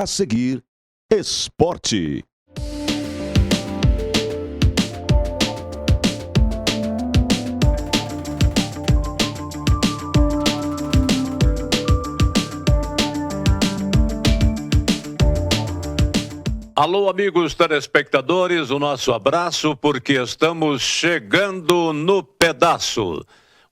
A seguir, esporte. Alô, amigos telespectadores, o nosso abraço, porque estamos chegando no pedaço.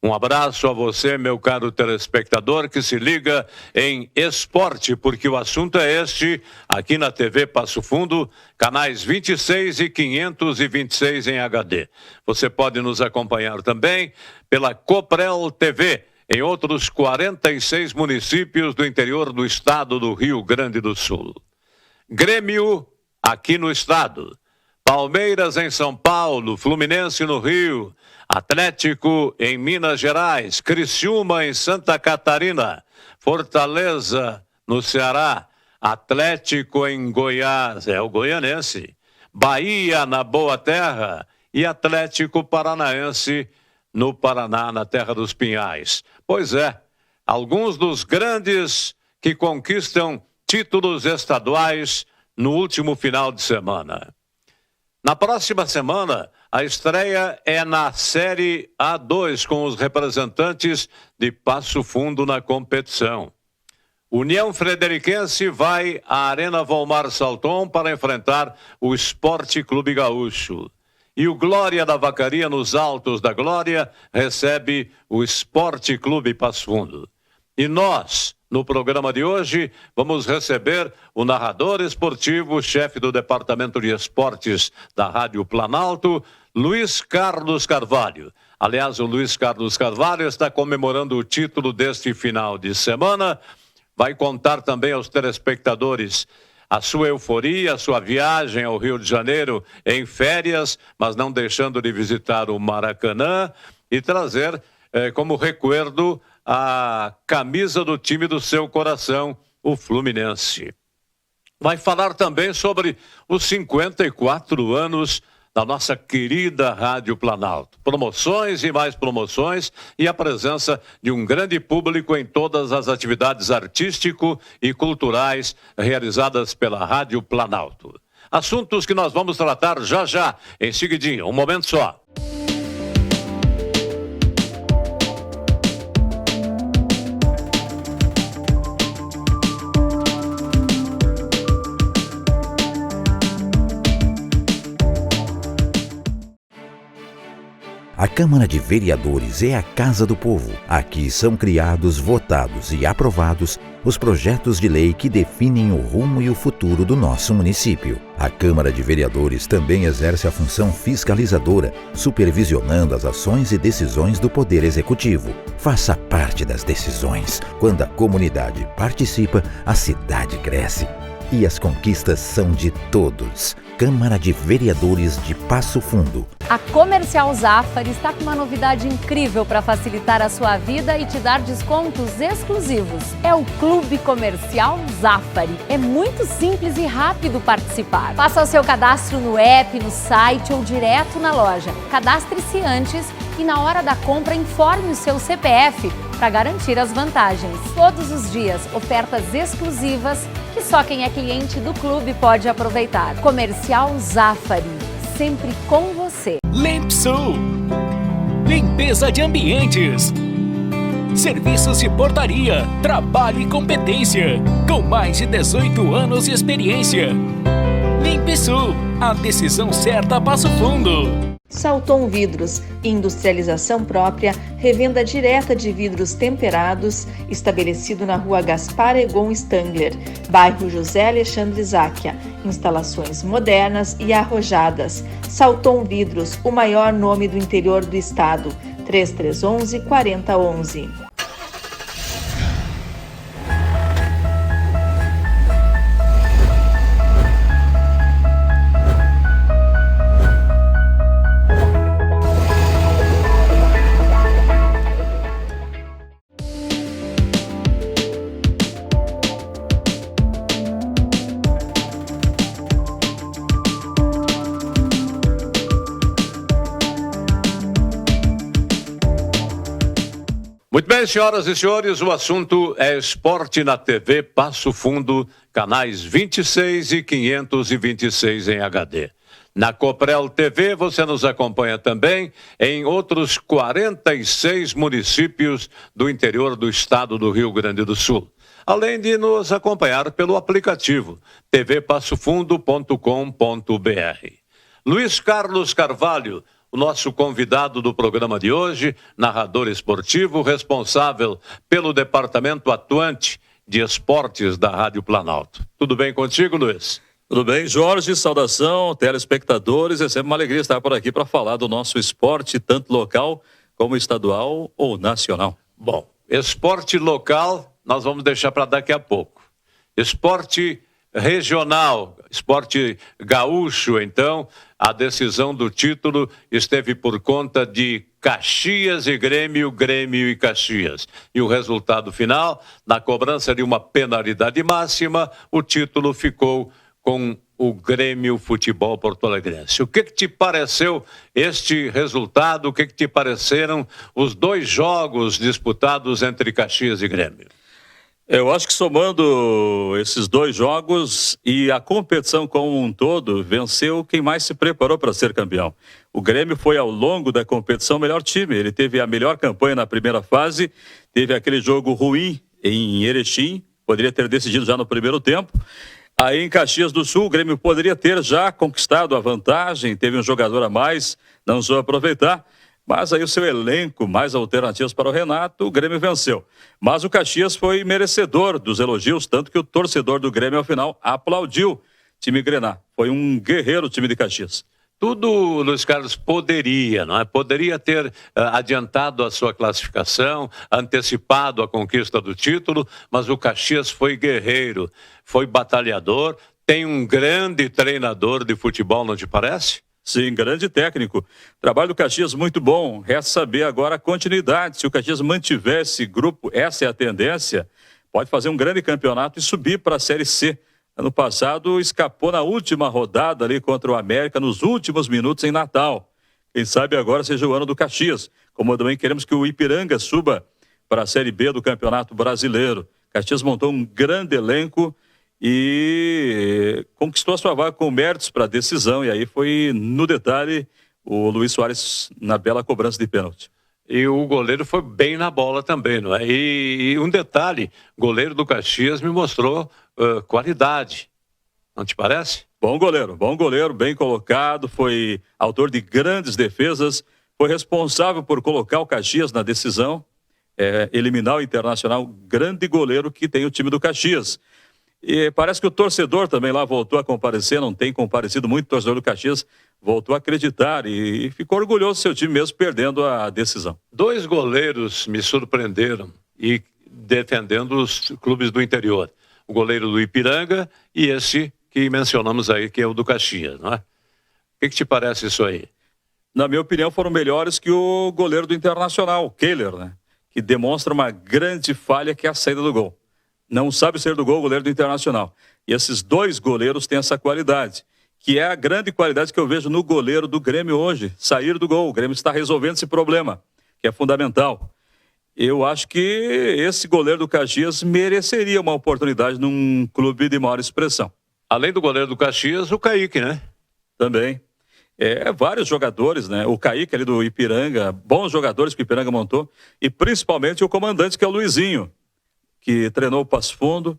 Um abraço a você, meu caro telespectador, que se liga em esporte, porque o assunto é este, aqui na TV Passo Fundo, canais 26 e 526 em HD. Você pode nos acompanhar também pela Coprel TV, em outros 46 municípios do interior do estado do Rio Grande do Sul. Grêmio aqui no estado, Palmeiras em São Paulo, Fluminense no Rio, Atlético em Minas Gerais, Criciúma em Santa Catarina, Fortaleza no Ceará, Atlético em Goiás, é o goianense, Bahia na Boa Terra e Atlético Paranaense no Paraná, na Terra dos Pinhais. Pois é, alguns dos grandes que conquistam títulos estaduais no último final de semana. Na próxima semana, a estreia é na Série A2 com os representantes de Passo Fundo na competição. União Frederiquense vai à Arena Volmar Salton para enfrentar o Esporte Clube Gaúcho. E o Glória da Vacaria, nos Altos da Glória, recebe o Esporte Clube Passo Fundo. E nós, no programa de hoje, vamos receber o narrador esportivo, chefe do Departamento de Esportes da Rádio Planalto, Luiz Carlos Carvalho. Aliás, o Luiz Carlos Carvalho está comemorando o título deste final de semana. Vai contar também aos telespectadores a sua euforia, a sua viagem ao Rio de Janeiro em férias, mas não deixando de visitar o Maracanã e trazer como recuerdo a camisa do time do seu coração, o Fluminense. Vai falar também sobre os 54 anos da nossa querida Rádio Planalto. Promoções e mais promoções e a presença de um grande público em todas as atividades artístico e culturais realizadas pela Rádio Planalto. Assuntos que nós vamos tratar já, em seguidinho, um momento só. A Câmara de Vereadores é a Casa do Povo. Aqui são criados, votados e aprovados os projetos de lei que definem o rumo e o futuro do nosso município. A Câmara de Vereadores também exerce a função fiscalizadora, supervisionando as ações e decisões do Poder Executivo. Faça parte das decisões. Quando a comunidade participa, a cidade cresce. E as conquistas são de todos. Câmara de Vereadores de Passo Fundo. A Comercial Zafari está com uma novidade incrível para facilitar a sua vida e te dar descontos exclusivos. É o Clube Comercial Zafari. É muito simples e rápido participar. Faça o seu cadastro no app, no site ou direto na loja. Cadastre-se antes e na hora da compra informe o seu CPF para garantir as vantagens. Todos os dias, ofertas exclusivas que só quem é cliente do clube pode aproveitar. Comercial Zafari, sempre com você. Limpsul, limpeza de ambientes, serviços de portaria, trabalho e competência, com mais de 18 anos de experiência. Limpsul, a decisão certa Passo Fundo. Salton Vidros, industrialização própria, revenda direta de vidros temperados, estabelecido na rua Gaspar Egon Stangler, bairro José Alexandre Záquia. Instalações modernas e arrojadas. Salton Vidros, o maior nome do interior do estado. 3311-4011. Muito bem, senhoras e senhores, o assunto é esporte na TV Passo Fundo, canais 26 e 526 em HD. Na Coprel TV você nos acompanha também em outros 46 municípios do interior do estado do Rio Grande do Sul. Além de nos acompanhar pelo aplicativo tvpassofundo.com.br. Luiz Carlos Carvalho, o nosso convidado do programa de hoje, narrador esportivo, responsável pelo departamento atuante de esportes da Rádio Planalto. Tudo bem contigo, Luiz? Tudo bem, Jorge? Saudação, telespectadores. É sempre uma alegria estar por aqui para falar do nosso esporte, tanto local como estadual ou nacional. Bom, esporte local nós vamos deixar para daqui a pouco. Esporte regional, esporte gaúcho, então, a decisão do título esteve por conta de Caxias e Grêmio, Grêmio e Caxias. E o resultado final, na cobrança de uma penalidade máxima, o título ficou com o Grêmio Futebol Porto-Alegrense. O que te pareceu este resultado? O que te pareceram os dois jogos disputados entre Caxias e Grêmio? Eu acho que somando esses dois jogos e a competição como um todo, venceu quem mais se preparou para ser campeão. O Grêmio foi ao longo da competição o melhor time. Ele teve a melhor campanha na primeira fase, teve aquele jogo ruim em Erechim, poderia ter decidido já no primeiro tempo. Aí em Caxias do Sul, o Grêmio poderia ter já conquistado a vantagem, teve um jogador a mais, não soube aproveitar. Mas aí o seu elenco, mais alternativas para o Renato, o Grêmio venceu. Mas o Caxias foi merecedor dos elogios, tanto que o torcedor do Grêmio, ao final, aplaudiu o time Grená. Foi um guerreiro o time de Caxias. Tudo, Luiz Carlos, poderia, não é? Poderia ter adiantado a sua classificação, antecipado a conquista do título, mas o Caxias foi guerreiro, foi batalhador, tem um grande treinador de futebol, não te parece? Sim, grande técnico. Trabalho do Caxias muito bom. Resta saber agora a continuidade. Se o Caxias mantiver esse grupo, essa é a tendência, pode fazer um grande campeonato e subir para a Série C. Ano passado escapou na última rodada ali contra o América, nos últimos minutos em Natal. Quem sabe agora seja o ano do Caxias. Como também queremos que o Ipiranga suba para a Série B do Campeonato Brasileiro. Caxias montou um grande elenco e conquistou a sua vaga com méritos para a decisão, e aí foi no detalhe o Luiz Soares na bela cobrança de pênalti. E o goleiro foi bem na bola também, não é? E um detalhe, o goleiro do Caxias me mostrou qualidade, não te parece? Bom goleiro, bem colocado, foi autor de grandes defesas, foi responsável por colocar o Caxias na decisão, eliminar o Internacional, grande goleiro que tem o time do Caxias. E parece que o torcedor também lá voltou a comparecer, não tem comparecido muito, o torcedor do Caxias voltou a acreditar e ficou orgulhoso do seu time mesmo perdendo a decisão. Dois goleiros me surpreenderam e defendendo os clubes do interior. O goleiro do Ipiranga e esse que mencionamos aí, que é o do Caxias, não é? O que te parece isso aí? Na minha opinião, foram melhores que o goleiro do Internacional, o Kehler, né? Que demonstra uma grande falha que é a saída do gol. Não sabe sair do gol o goleiro do Internacional. E esses dois goleiros têm essa qualidade, que é a grande qualidade que eu vejo no goleiro do Grêmio hoje, sair do gol. O Grêmio está resolvendo esse problema, que é fundamental. Eu acho que esse goleiro do Caxias mereceria uma oportunidade num clube de maior expressão. Além do goleiro do Caxias, o Kaique, né? Também. Vários jogadores, né? O Kaique ali do Ipiranga, bons jogadores que o Ipiranga montou, e principalmente o comandante, que é o Luizinho, que treinou o Passo Fundo.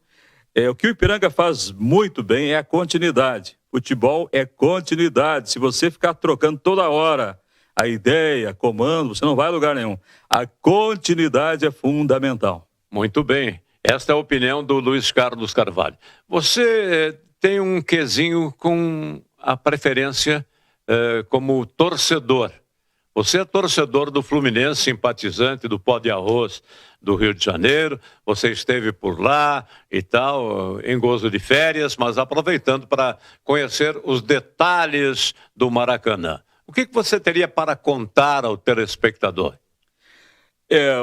O que o Ipiranga faz muito bem é a continuidade. Futebol é continuidade. Se você ficar trocando toda hora a ideia, comando, você não vai a lugar nenhum. A continuidade é fundamental. Muito bem. Esta é a opinião do Luiz Carlos Carvalho. Você tem um quesinho com a preferência como torcedor. Você é torcedor do Fluminense, simpatizante do Pó de Arroz do Rio de Janeiro. Você esteve por lá e tal, em gozo de férias, mas aproveitando para conhecer os detalhes do Maracanã. O que você teria para contar ao telespectador?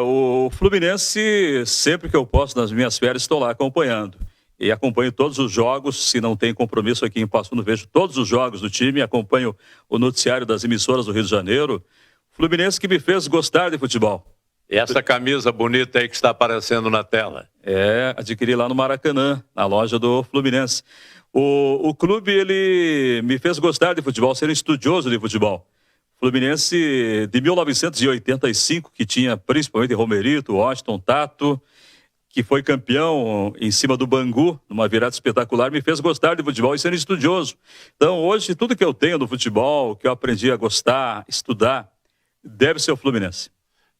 O Fluminense, sempre que eu posso, nas minhas férias, estou lá acompanhando. E acompanho todos os jogos, se não tem compromisso aqui em Passo Fundo, vejo todos os jogos do time, acompanho o noticiário das emissoras do Rio de Janeiro. Fluminense que me fez gostar de futebol. E essa camisa bonita aí que está aparecendo na tela? Adquiri lá no Maracanã, na loja do Fluminense. O clube, ele me fez gostar de futebol, ser um estudioso de futebol. Fluminense de 1985, que tinha principalmente Romerito, Washington, Tato, que foi campeão em cima do Bangu, numa virada espetacular, me fez gostar de futebol e ser um estudioso. Então, hoje, tudo que eu tenho do futebol, que eu aprendi a gostar, estudar, deve ser o Fluminense.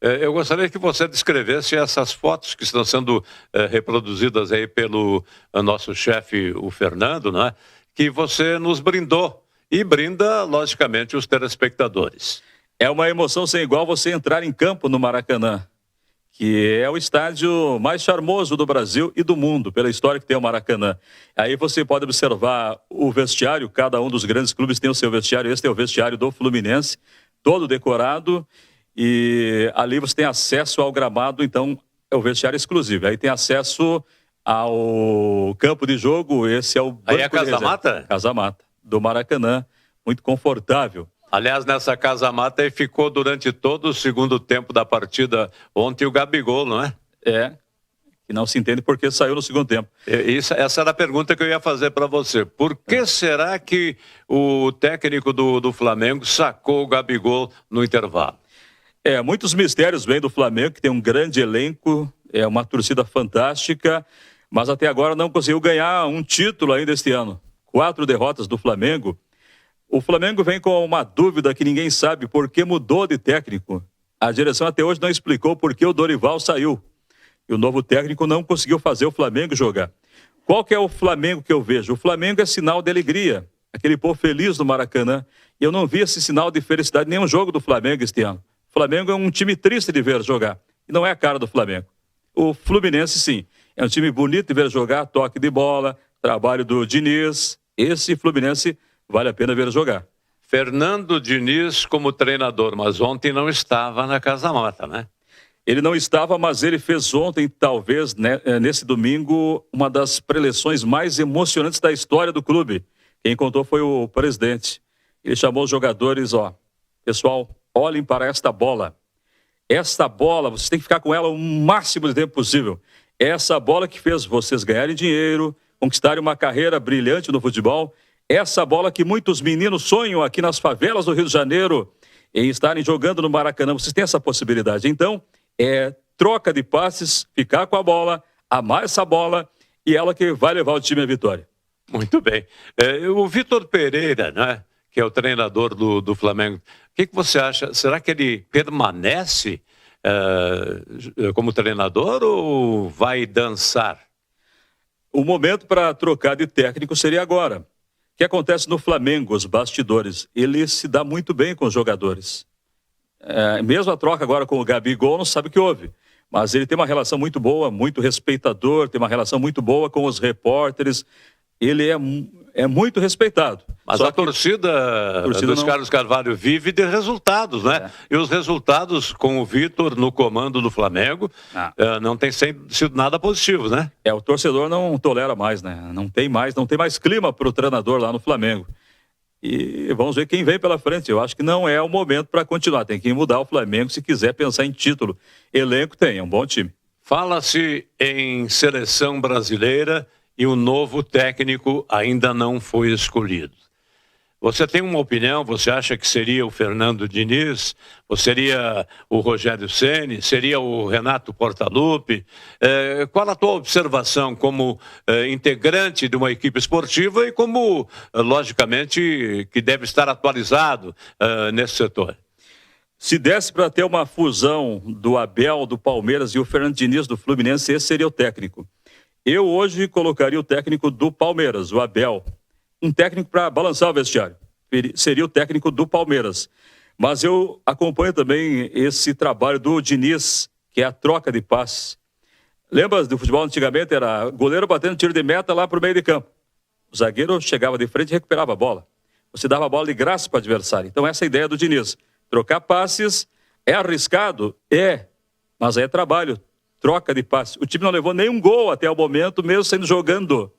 Eu gostaria que você descrevesse essas fotos que estão sendo reproduzidas aí pelo nosso chefe, o Fernando, né? Que você nos brindou e brinda, logicamente, os telespectadores. É uma emoção sem igual você entrar em campo no Maracanã, que é o estádio mais charmoso do Brasil e do mundo, pela história que tem o Maracanã. Aí você pode observar o vestiário, cada um dos grandes clubes tem o seu vestiário, esse é o vestiário do Fluminense, todo decorado, e ali você tem acesso ao gramado, então é o vestiário exclusivo. Aí tem acesso ao campo de jogo, esse é o... Aí é a casa-mata? Casa-mata, do Maracanã, muito confortável. Aliás, nessa casa-mata aí ficou durante todo o segundo tempo da partida ontem o Gabigol, não é? Que não se entende porque saiu no segundo tempo. Essa era a pergunta que eu ia fazer para você. Por que será que o técnico do Flamengo sacou o Gabigol no intervalo? Muitos mistérios vêm do Flamengo, que tem um grande elenco, é uma torcida fantástica, mas até agora não conseguiu ganhar um título ainda este ano. 4 derrotas do Flamengo. O Flamengo vem com uma dúvida que ninguém sabe por que mudou de técnico. A direção até hoje não explicou por que o Dorival saiu. E o novo técnico não conseguiu fazer o Flamengo jogar. Qual que é o Flamengo que eu vejo? O Flamengo é sinal de alegria. Aquele povo feliz do Maracanã. E eu não vi esse sinal de felicidade em nenhum jogo do Flamengo este ano. O Flamengo é um time triste de ver jogar. E não é a cara do Flamengo. O Fluminense, sim. É um time bonito de ver jogar, toque de bola, trabalho do Diniz. Esse Fluminense vale a pena ver jogar. Fernando Diniz como treinador, mas ontem não estava na casa-mata, né? Ele não estava, mas ele fez ontem, talvez, né, nesse domingo, uma das preleções mais emocionantes da história do clube. Quem contou foi o presidente. Ele chamou os jogadores, pessoal, olhem para esta bola. Esta bola, vocês têm que ficar com ela o máximo de tempo possível. Essa bola que fez vocês ganharem dinheiro, conquistarem uma carreira brilhante no futebol. Essa bola que muitos meninos sonham aqui nas favelas do Rio de Janeiro em estarem jogando no Maracanã. Vocês têm essa possibilidade. Então, troca de passes, ficar com a bola, amar essa bola e ela que vai levar o time à vitória. Muito bem. O Vitor Pereira, né, que é o treinador do Flamengo, o que você acha? Será que ele permanece como treinador ou vai dançar? O momento para trocar de técnico seria agora. O que acontece no Flamengo, os bastidores? Ele se dá muito bem com os jogadores. Mesmo a troca agora com o Gabigol, não sabe o que houve. Mas ele tem uma relação muito boa, muito respeitador, tem uma relação muito boa com os repórteres. Ele é muito respeitado. Mas a torcida dos Carlos Carvalho vive de resultados, né? E os resultados com o Vitor no comando do Flamengo não tem sido nada positivos, né? O torcedor não tolera mais, né? Não tem mais clima para o treinador lá no Flamengo. E vamos ver quem vem pela frente. Eu acho que não é o momento para continuar. Tem que mudar o Flamengo se quiser pensar em título. Elenco tem, é um bom time. Fala-se em seleção brasileira e o novo técnico ainda não foi escolhido. Você tem uma opinião? Você acha que seria o Fernando Diniz? Ou seria o Rogério Ceni? Seria o Renato Portaluppi? Qual a tua observação como integrante de uma equipe esportiva e como, logicamente, que deve estar atualizado nesse setor? Se desse para ter uma fusão do Abel, do Palmeiras e o Fernando Diniz do Fluminense, esse seria o técnico. Eu hoje colocaria o técnico do Palmeiras, o Abel. Um técnico para balançar o vestiário. Seria o técnico do Palmeiras. Mas eu acompanho também esse trabalho do Diniz, que é a troca de passes. Lembra do futebol antigamente? Era goleiro batendo tiro de meta lá para o meio de campo. O zagueiro chegava de frente e recuperava a bola. Você dava a bola de graça para o adversário. Então essa é a ideia do Diniz. Trocar passes é arriscado? Mas é trabalho. Troca de passe. O time não levou nenhum gol até o momento, mesmo sendo jogando.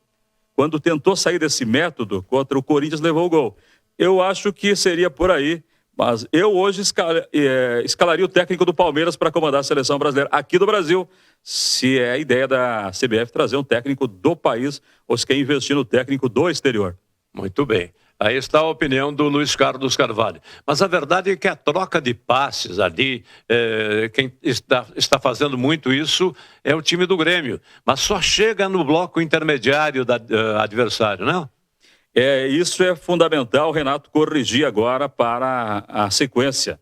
Quando tentou sair desse método contra o Corinthians, levou o gol. Eu acho que seria por aí, Mas eu hoje escalaria o técnico do Palmeiras para comandar a seleção brasileira aqui do Brasil, se é a ideia da CBF trazer um técnico do país ou se quer investir no técnico do exterior. Muito bem. Aí está a opinião do Luiz Carlos Carvalho. Mas a verdade é que a troca de passes ali, quem está fazendo muito isso é o time do Grêmio. Mas só chega no bloco intermediário do adversário, não? Isso é fundamental, Renato, corrigir agora para a sequência.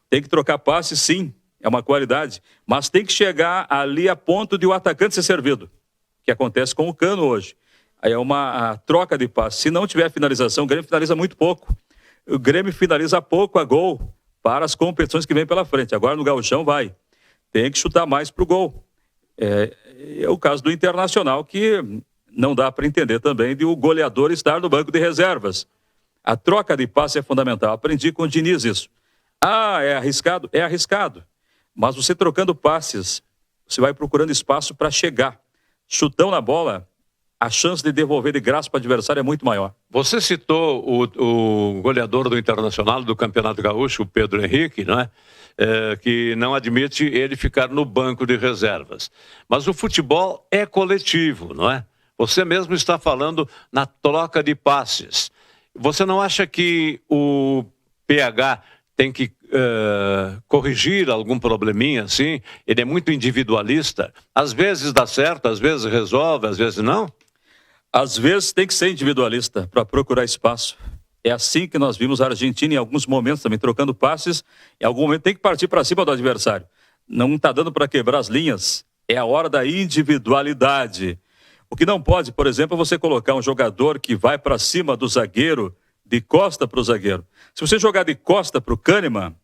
Tem que trocar passe, sim, é uma qualidade, mas tem que chegar ali a ponto de o atacante ser servido, que acontece com o Cano hoje. Aí é uma troca de passe. Se não tiver finalização, o Grêmio finaliza muito pouco. O Grêmio finaliza pouco a gol para as competições que vem pela frente. Agora no Gauchão vai. Tem que chutar mais para o gol. É o caso do Internacional, que não dá para entender também de o goleador estar no banco de reservas. A troca de passe é fundamental. Aprendi com o Diniz isso. É arriscado? É arriscado. Mas você trocando passes, você vai procurando espaço para chegar. Chutão na bola, a chance de devolver de graça para o adversário é muito maior. Você citou o goleador do Internacional, do Campeonato Gaúcho, o Pedro Henrique, não é? Que não admite ele ficar no banco de reservas. Mas o futebol é coletivo, não é? Você mesmo está falando na troca de passes. Você não acha que o PH tem que corrigir algum probleminha assim? Ele é muito individualista. Às vezes dá certo, às vezes resolve, às vezes não? Às vezes tem que ser individualista para procurar espaço. É assim que nós vimos a Argentina em alguns momentos também trocando passes. Em algum momento tem que partir para cima do adversário. Não está dando para quebrar as linhas. É a hora da individualidade. O que não pode, por exemplo, é você colocar um jogador que vai para cima do zagueiro, de costa para o zagueiro. Se você jogar de costa para o Kahneman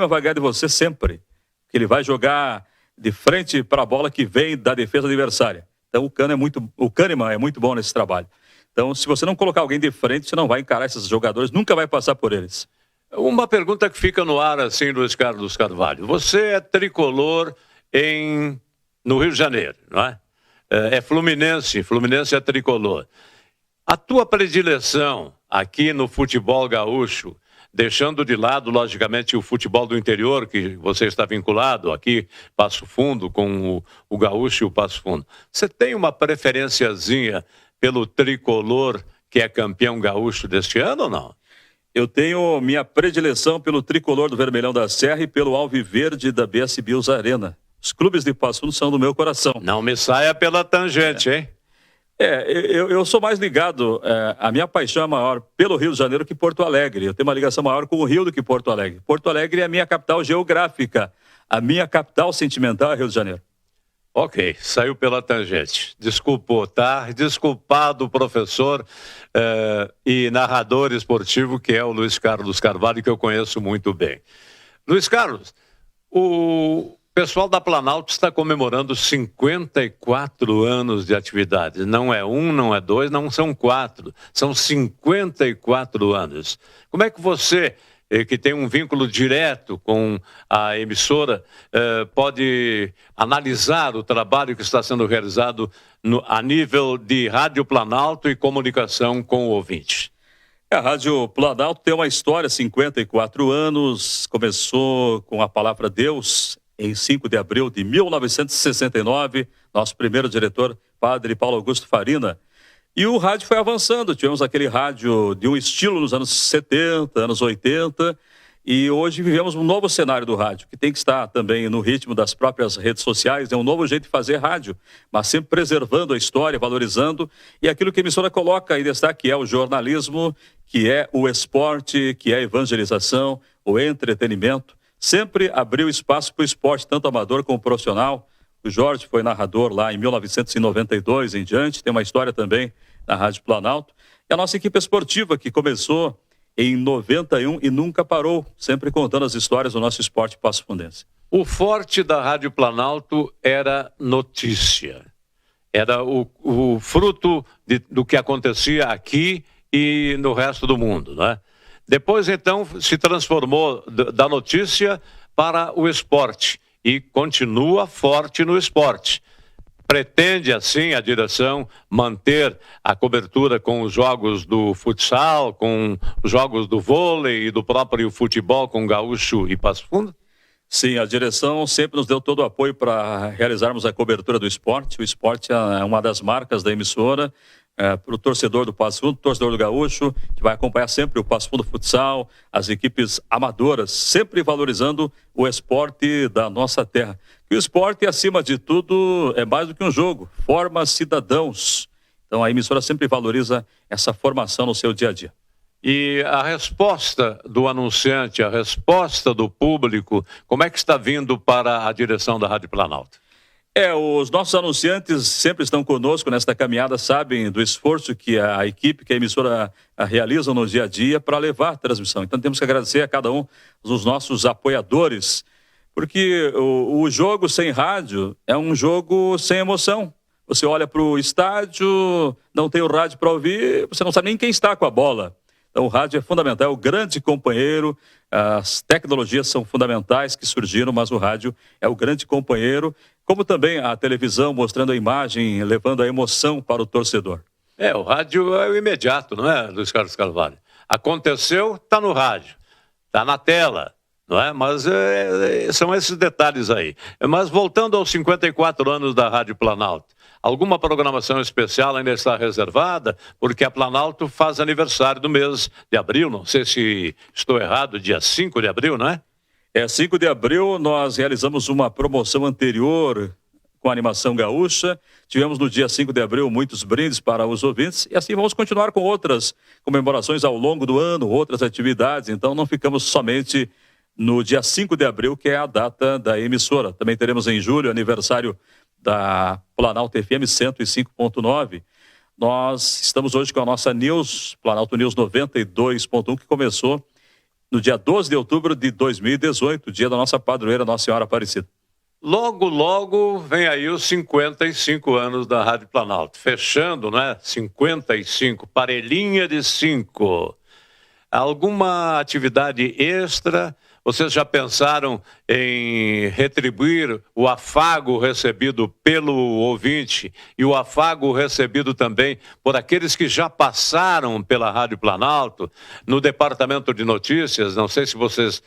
vai ganhar de você sempre. Porque ele vai jogar de frente para a bola que vem da defesa adversária. Então o Kahneman é muito bom nesse trabalho. Então, se você não colocar alguém de frente, você não vai encarar esses jogadores, nunca vai passar por eles. Uma pergunta que fica no ar, assim, Luiz Carlos Carvalho. Você é tricolor no Rio de Janeiro, não é? É Fluminense é tricolor. A tua predileção aqui no futebol gaúcho, deixando de lado, logicamente, o futebol do interior, que você está vinculado aqui, Passo Fundo, com o gaúcho e o Passo Fundo. Você tem uma preferenciazinha pelo tricolor que é campeão gaúcho deste ano ou não? Eu tenho minha predileção pelo tricolor do Vermelhão da Serra e pelo Alviverde da BS Bios Arena. Os clubes de Passo Fundo são do meu coração. Não me saia pela tangente, hein? Eu sou mais ligado, a minha paixão é maior pelo Rio de Janeiro que Porto Alegre. Eu tenho uma ligação maior com o Rio do que Porto Alegre. Porto Alegre é a minha capital geográfica. A minha capital sentimental é Rio de Janeiro. Ok, saiu pela tangente. Desculpou, tá? Desculpado, professor e narrador esportivo, que é o Luiz Carlos Carvalho, que eu conheço muito bem. Luiz Carlos, o pessoal da Planalto está comemorando 54 anos de atividade. Não é 1, não é 2, não são 4. São 54 anos. Como é que você, que tem um vínculo direto com a emissora, pode analisar o trabalho que está sendo realizado a nível de Rádio Planalto e comunicação com o ouvinte? A Rádio Planalto tem uma história, 54 anos, começou com a palavra Deus em 5 de abril de 1969, nosso primeiro diretor, padre Paulo Augusto Farina. E o rádio foi avançando, tivemos aquele rádio de um estilo nos anos 70, anos 80, e hoje vivemos um novo cenário do rádio, que tem que estar também no ritmo das próprias redes sociais, é um novo jeito de fazer rádio, mas sempre preservando a história, valorizando, e aquilo que a emissora coloca em destaque, que é o jornalismo, que é o esporte, que é a evangelização, o entretenimento. Sempre abriu espaço para o esporte, tanto amador como profissional. O Jorge foi narrador lá em 1992 em diante, tem uma história também na Rádio Planalto. E a nossa equipe esportiva, que começou em 91 e nunca parou, sempre contando as histórias do nosso esporte passofundense. O forte da Rádio Planalto era notícia. Era o fruto do que acontecia aqui e no resto do mundo, né? Depois, então, se transformou da notícia para o esporte e continua forte no esporte. Pretende, assim, a direção manter a cobertura com os jogos do futsal, com os jogos do vôlei e do próprio futebol com Gaúcho e Passo Fundo? Sim, a direção sempre nos deu todo o apoio para realizarmos a cobertura do esporte. O esporte é uma das marcas da emissora. Para o torcedor do Passo Fundo, torcedor do Gaúcho, que vai acompanhar sempre o Passo Fundo Futsal, as equipes amadoras, sempre valorizando o esporte da nossa terra. E o esporte, acima de tudo, é mais do que um jogo, forma cidadãos. Então a emissora sempre valoriza essa formação no seu dia a dia. E a resposta do anunciante, a resposta do público, como é que está vindo para a direção da Rádio Planalto? Os nossos anunciantes sempre estão conosco nesta caminhada, sabem do esforço que a equipe, que a emissora realiza no dia a dia para levar a transmissão. Então temos que agradecer a cada um dos nossos apoiadores, porque o jogo sem rádio é um jogo sem emoção. Você olha para o estádio, não tem o rádio para ouvir, você não sabe nem quem está com a bola. Então o rádio é fundamental, é o grande companheiro, as tecnologias são fundamentais que surgiram, mas o rádio é o grande companheiro, como também a televisão mostrando a imagem, levando a emoção para o torcedor. O rádio é o imediato, não é, Luiz Carlos Carvalho? Aconteceu, está no rádio, está na tela, não é? Mas são esses detalhes aí. Mas voltando aos 54 anos da Rádio Planalto, alguma programação especial ainda está reservada? Porque a Planalto faz aniversário do mês de abril, não sei se estou errado, dia 5 de abril, não é? 5 de abril nós realizamos uma promoção anterior com a animação gaúcha. Tivemos no dia 5 de abril muitos brindes para os ouvintes e assim vamos continuar com outras comemorações ao longo do ano, outras atividades. Então não ficamos somente no dia 5 de abril, que é a data da emissora. Também teremos em julho aniversário da Planalto FM 105.9. Nós estamos hoje com a nossa News, Planalto News 92.1, que começou no dia 12 de outubro de 2018, dia da nossa padroeira, Nossa Senhora Aparecida. Logo, logo vem aí os 55 anos da Rádio Planalto. Fechando, né? 55, parelhinha de 5. Alguma atividade extra? Vocês já pensaram em retribuir o afago recebido pelo ouvinte e o afago recebido também por aqueles que já passaram pela Rádio Planalto no departamento de notícias? Não sei se vocês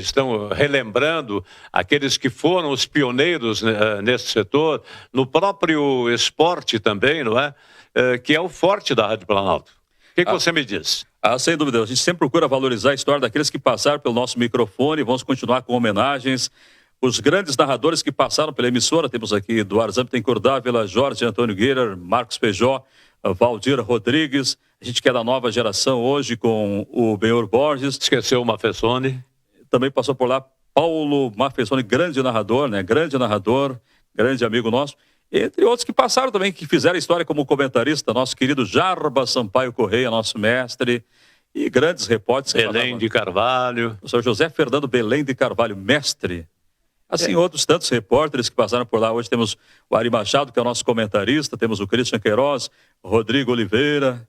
estão relembrando aqueles que foram os pioneiros nesse setor, no próprio esporte também, não é? Que é o forte da Rádio Planalto. O que você me diz? Sem dúvida, a gente sempre procura valorizar a história daqueles que passaram pelo nosso microfone. Vamos continuar com homenagens. Os grandes narradores que passaram pela emissora, temos aqui Eduardo Zamptencourt Dávila, Jorge Antônio Guerra, Marcos Pejó, Valdir Rodrigues. A gente que é da nova geração hoje com o Benhor Borges. Esqueceu o Mafessoni. Também passou por lá Paulo Mafessoni, grande narrador, né? Grande narrador, grande amigo nosso. Entre outros que passaram também, que fizeram história como comentarista, nosso querido Jarba Sampaio Correia, nosso mestre, e grandes repórteres. Belém de Carvalho. O senhor José Fernando Belém de Carvalho, mestre. Assim, outros tantos repórteres que passaram por lá. Hoje temos o Ari Machado, que é o nosso comentarista, temos o Christian Queiroz, o Rodrigo Oliveira,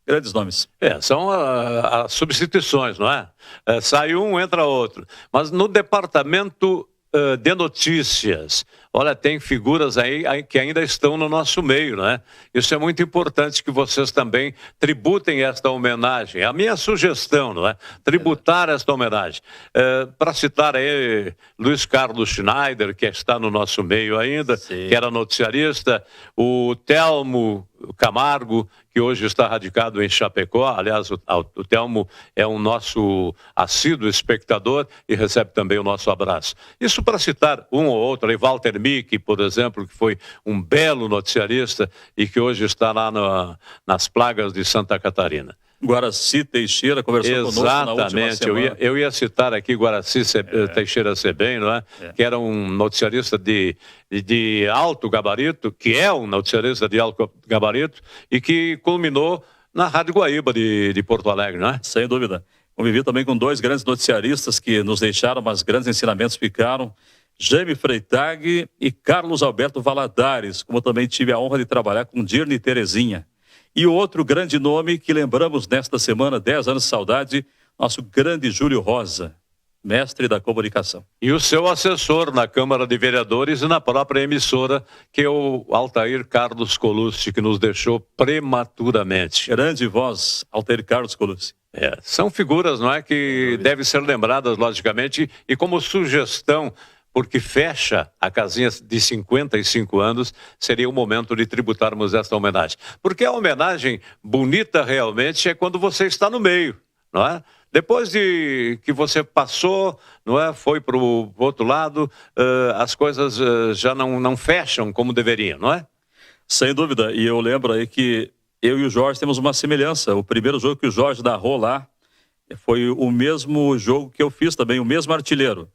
grandes nomes. São as substituições, não é? Sai um, entra outro. Mas no departamento de notícias, olha, tem figuras aí que ainda estão no nosso meio, né? Isso é muito importante que vocês também tributem esta homenagem. A minha sugestão, não é? Tributar esta homenagem. Para citar aí Luiz Carlos Schneider, que está no nosso meio ainda, sim, que era noticiarista, o Telmo Camargo, que hoje está radicado em Chapecó. Aliás, o Telmo é um nosso assíduo espectador e recebe também o nosso abraço. Isso para citar um ou outro, aí Walter Mick, por exemplo, que foi um belo noticiarista e que hoje está lá nas plagas de Santa Catarina. Guaraci Teixeira conversou conosco na última semana. Eu ia citar aqui Guaraci Teixeira Sebem, não é? Que era um noticiarista de alto gabarito, que é um noticiarista de alto gabarito e que culminou na Rádio Guaíba de Porto Alegre, não é? Sem dúvida. Convivi também com dois grandes noticiaristas que nos deixaram, mas grandes ensinamentos ficaram. Jaime Freitag e Carlos Alberto Valadares, como também tive a honra de trabalhar com Dirne Terezinha. E o outro grande nome que lembramos nesta semana, 10 anos de saudade, nosso grande Júlio Rosa. mestre da comunicação. E o seu assessor na Câmara de Vereadores e na própria emissora, que é o Altair Carlos Colucci, que nos deixou prematuramente. Grande voz, Altair Carlos Colucci. São figuras, não é, que devem ser lembradas, logicamente, e como sugestão, porque fecha a casinha de 55 anos, seria o momento de tributarmos esta homenagem. Porque a homenagem bonita realmente é quando você está no meio, não é? Depois de que você passou, não é, foi para o outro lado, as coisas já não fecham como deveriam, não é? Sem dúvida, e eu lembro aí que eu e o Jorge temos uma semelhança. O primeiro jogo que o Jorge narrou lá foi o mesmo jogo que eu fiz também, o mesmo artilheiro.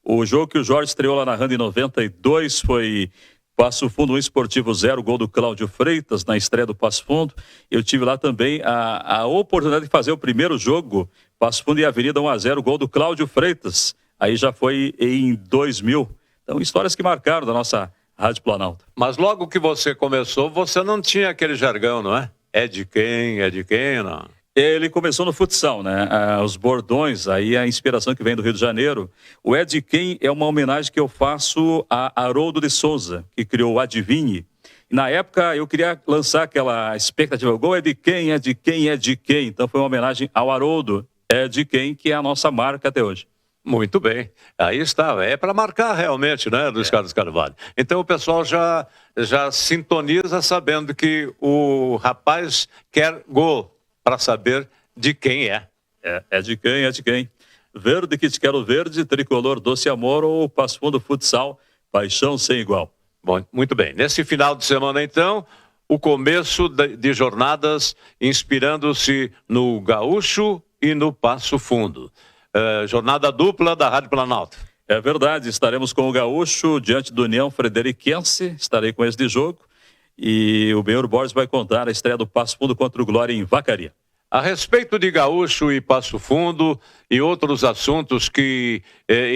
O jogo que o Jorge estreou lá narrando em 92 foi Passo Fundo 1, Esportivo 0, gol do Cláudio Freitas na estreia do Passo Fundo. Eu tive lá também a oportunidade de fazer o primeiro jogo, Passo Fundo e Avenida 1-0, gol do Cláudio Freitas. Aí já foi em 2000. Então, histórias que marcaram da nossa Rádio Planalto. Mas logo que você começou, você não tinha aquele jargão, não é? É de quem, não? Ele começou no futsal, né? Os bordões, aí a inspiração que vem do Rio de Janeiro. O É de Quem é uma homenagem que eu faço a Haroldo de Souza, que criou o Adivinhe. E na época eu queria lançar aquela expectativa, o gol é de quem, é de quem, é de quem. Então foi uma homenagem ao Haroldo, É de Quem, que é a nossa marca até hoje. Muito bem, aí está, é para marcar realmente, né, Luiz Carlos Carvalho. Então o pessoal já sintoniza sabendo que o rapaz quer gol para saber de quem é. É de quem, é de quem. Verde que te quero verde, tricolor doce amor ou Passo Fundo futsal, paixão sem igual. Bom, muito bem, nesse final de semana então, o começo de jornadas inspirando-se no Gaúcho e no Passo Fundo. Jornada dupla da Rádio Planalto. É verdade, estaremos com o Gaúcho diante do União Frederiquense, estarei com esse de jogo, e o Benhur Borges vai contar a estreia do Passo Fundo contra o Glória em Vacaria. A respeito de Gaúcho e Passo Fundo e outros assuntos que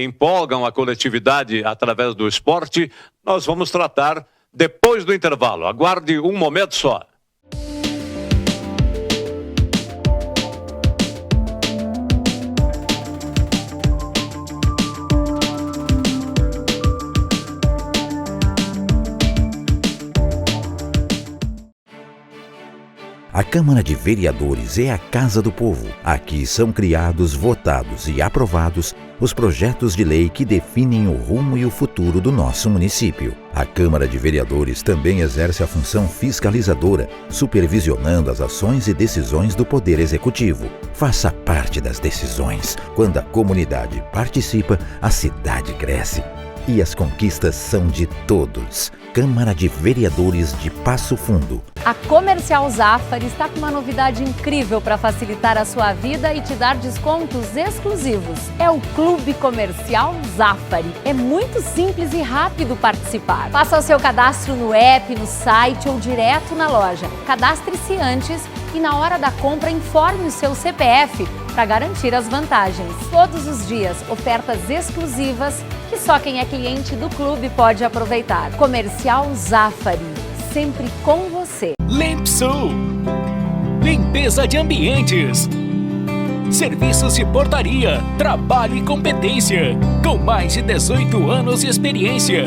empolgam a coletividade através do esporte, nós vamos tratar depois do intervalo. Aguarde um momento só. A Câmara de Vereadores é a Casa do Povo. Aqui são criados, votados e aprovados os projetos de lei que definem o rumo e o futuro do nosso município. A Câmara de Vereadores também exerce a função fiscalizadora, supervisionando as ações e decisões do Poder Executivo. Faça parte das decisões. Quando a comunidade participa, a cidade cresce. E as conquistas são de todos. Câmara de Vereadores de Passo Fundo. A Comercial Zafari está com uma novidade incrível para facilitar a sua vida e te dar descontos exclusivos. É o Clube Comercial Zafari. É muito simples e rápido participar. Faça o seu cadastro no app, no site ou direto na loja. Cadastre-se antes e na hora da compra informe o seu CPF para garantir as vantagens. Todos os dias, ofertas exclusivas que só quem é cliente do clube pode aproveitar. Comercial Zafari, sempre com você. Limpsul, limpeza de ambientes, serviços de portaria, trabalho e competência, com mais de 18 anos de experiência.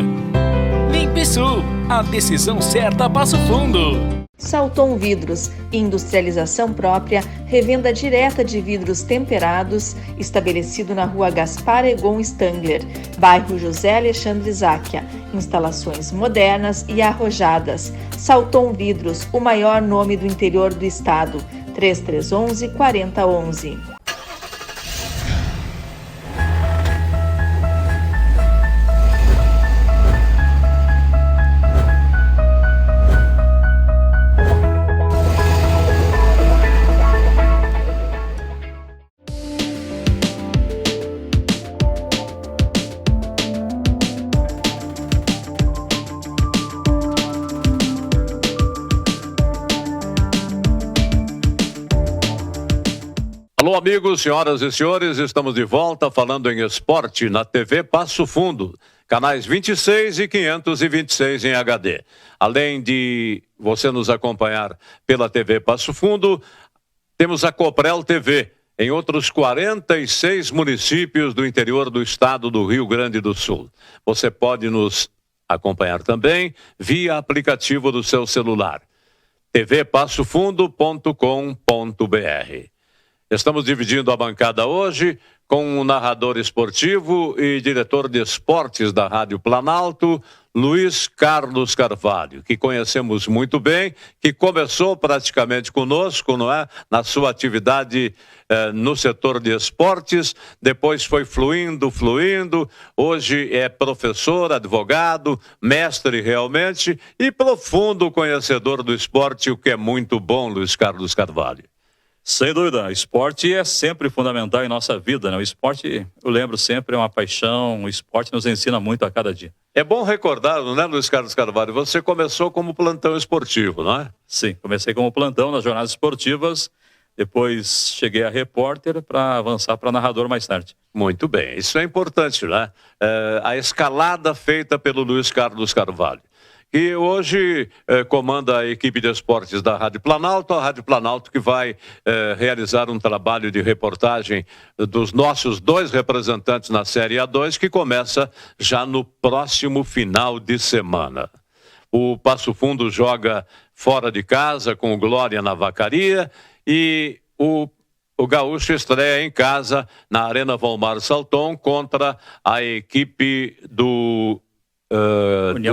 Limpsul, a decisão certa Passo Fundo. Salton Vidros, industrialização própria, revenda direta de vidros temperados, estabelecido na rua Gaspar Egon Stangler, bairro José Alexandre Záquia. Instalações modernas e arrojadas. Salton Vidros, o maior nome do interior do estado. 3311-4011. Alô, amigos, senhoras e senhores, estamos de volta falando em esporte na TV Passo Fundo, canais 26 e 526 em HD. Além de você nos acompanhar pela TV Passo Fundo, temos a Coprel TV, em outros 46 municípios do interior do estado do Rio Grande do Sul. Você pode nos acompanhar também via aplicativo do seu celular, tvpassofundo.com.br. Estamos dividindo a bancada hoje com o narrador esportivo e diretor de esportes da Rádio Planalto, Luiz Carlos Carvalho, que conhecemos muito bem, que começou praticamente conosco, não é? Na sua atividade no setor de esportes, depois foi fluindo, hoje é professor, advogado, mestre realmente e profundo conhecedor do esporte, o que é muito bom, Luiz Carlos Carvalho. Sem dúvida, esporte é sempre fundamental em nossa vida, né? O esporte, eu lembro sempre, é uma paixão, o esporte nos ensina muito a cada dia. É bom recordar, não é, Luiz Carlos Carvalho? Você começou como plantão esportivo, não é? Sim, comecei como plantão nas jornadas esportivas, depois cheguei a repórter para avançar para narrador mais tarde. Muito bem, isso é importante, né? A escalada feita pelo Luiz Carlos Carvalho, que hoje comanda a equipe de esportes da Rádio Planalto, a Rádio Planalto que vai realizar um trabalho de reportagem dos nossos 2 representantes na Série A2, que começa já no próximo final de semana. O Passo Fundo joga fora de casa com o Glória na Vacaria e o Gaúcho estreia em casa na Arena Valmar Salton contra a equipe do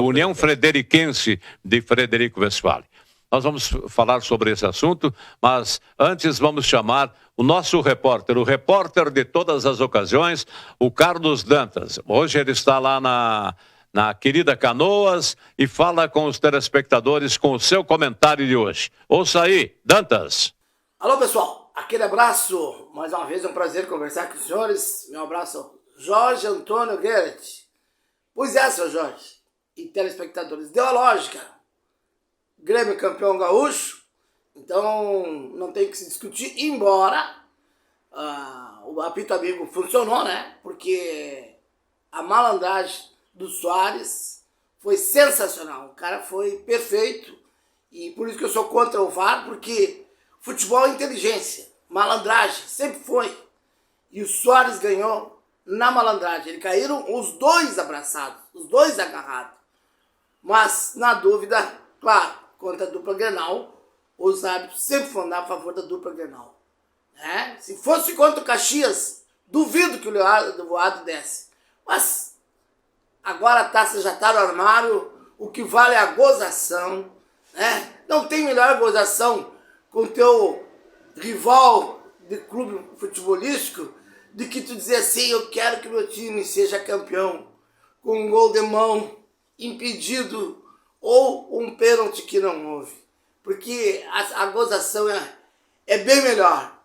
União Frederiquense de Frederico Westphalen. Nós vamos falar sobre esse assunto, mas antes vamos chamar o nosso repórter, o repórter de todas as ocasiões, o Carlos Dantas. Hoje ele está lá na querida Canoas e fala com os telespectadores com o seu comentário de hoje. Ouça aí, Dantas. Alô, pessoal, aquele abraço, mais uma vez é um prazer conversar com os senhores. Meu abraço, Jorge Antônio Guerra. Pois é, seu Jorge e telespectadores, deu a lógica. Grêmio campeão gaúcho, então não tem que se discutir, embora o apito amigo funcionou, né? Porque a malandragem do Soares foi sensacional, o cara foi perfeito e por isso que eu sou contra o VAR, porque futebol é inteligência, malandragem, sempre foi. E o Soares ganhou na malandragem, eles caíram os 2 abraçados, os 2 agarrados. Mas, na dúvida, claro, contra a dupla Grenal, os árbitros sempre vão dar a favor da dupla Grenal. Né? Se fosse contra o Caxias, duvido que o Leonardo desce. Mas, agora a taça já está no armário, o que vale é a gozação. Né? Não tem melhor gozação com o teu rival de clube futebolístico de que tu dizer assim, eu quero que meu time seja campeão com um gol de mão impedido ou um pênalti que não houve. Porque a gozação é bem melhor.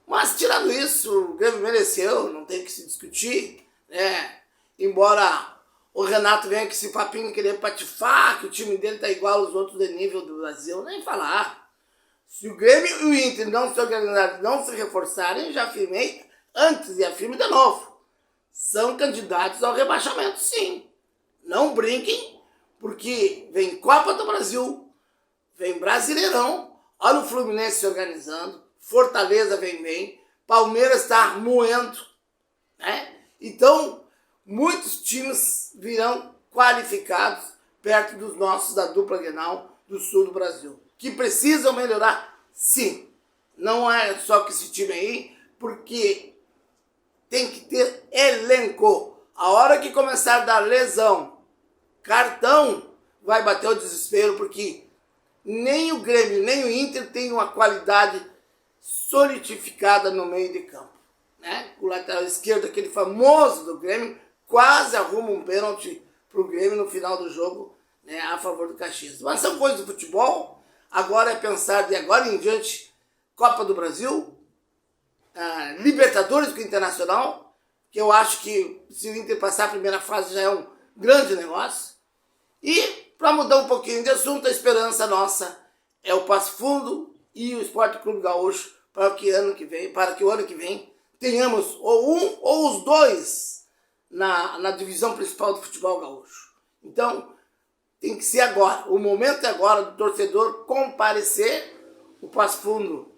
Mas tirando isso, o Grêmio mereceu, não tem que se discutir, né? Embora o Renato venha com esse papinho querer patifar, que o time dele tá igual aos outros de nível do Brasil, nem falar. Se o Grêmio e o Inter não se organizarem, não se reforçarem, já afirmei antes e afirmo de novo, são candidatos ao rebaixamento, sim. Não brinquem, porque vem Copa do Brasil, vem Brasileirão, olha o Fluminense se organizando, Fortaleza vem bem, Palmeiras está moendo, né? Então, muitos times virão qualificados perto dos nossos da dupla Grenal do sul do Brasil, que precisam melhorar, sim. Não é só que esse time aí, porque tem que ter elenco. A hora que começar a dar lesão, cartão, vai bater o desespero, porque nem o Grêmio, nem o Inter tem uma qualidade solidificada no meio de campo. Né? O lateral esquerdo, aquele famoso do Grêmio, quase arruma um pênalti para o Grêmio no final do jogo, né, a favor do Caxias. Mas são coisas do futebol. Agora é pensar de agora em diante Copa do Brasil, Libertadores com o Internacional, que eu acho que se o Inter passar a primeira fase já é um grande negócio. E, para mudar um pouquinho de assunto, a esperança nossa é o Passo Fundo e o Esporte Clube Gaúcho para que o ano que vem tenhamos ou um ou os dois na divisão principal do futebol gaúcho. Então, tem que ser agora. O momento é agora do torcedor comparecer. O Passo Fundo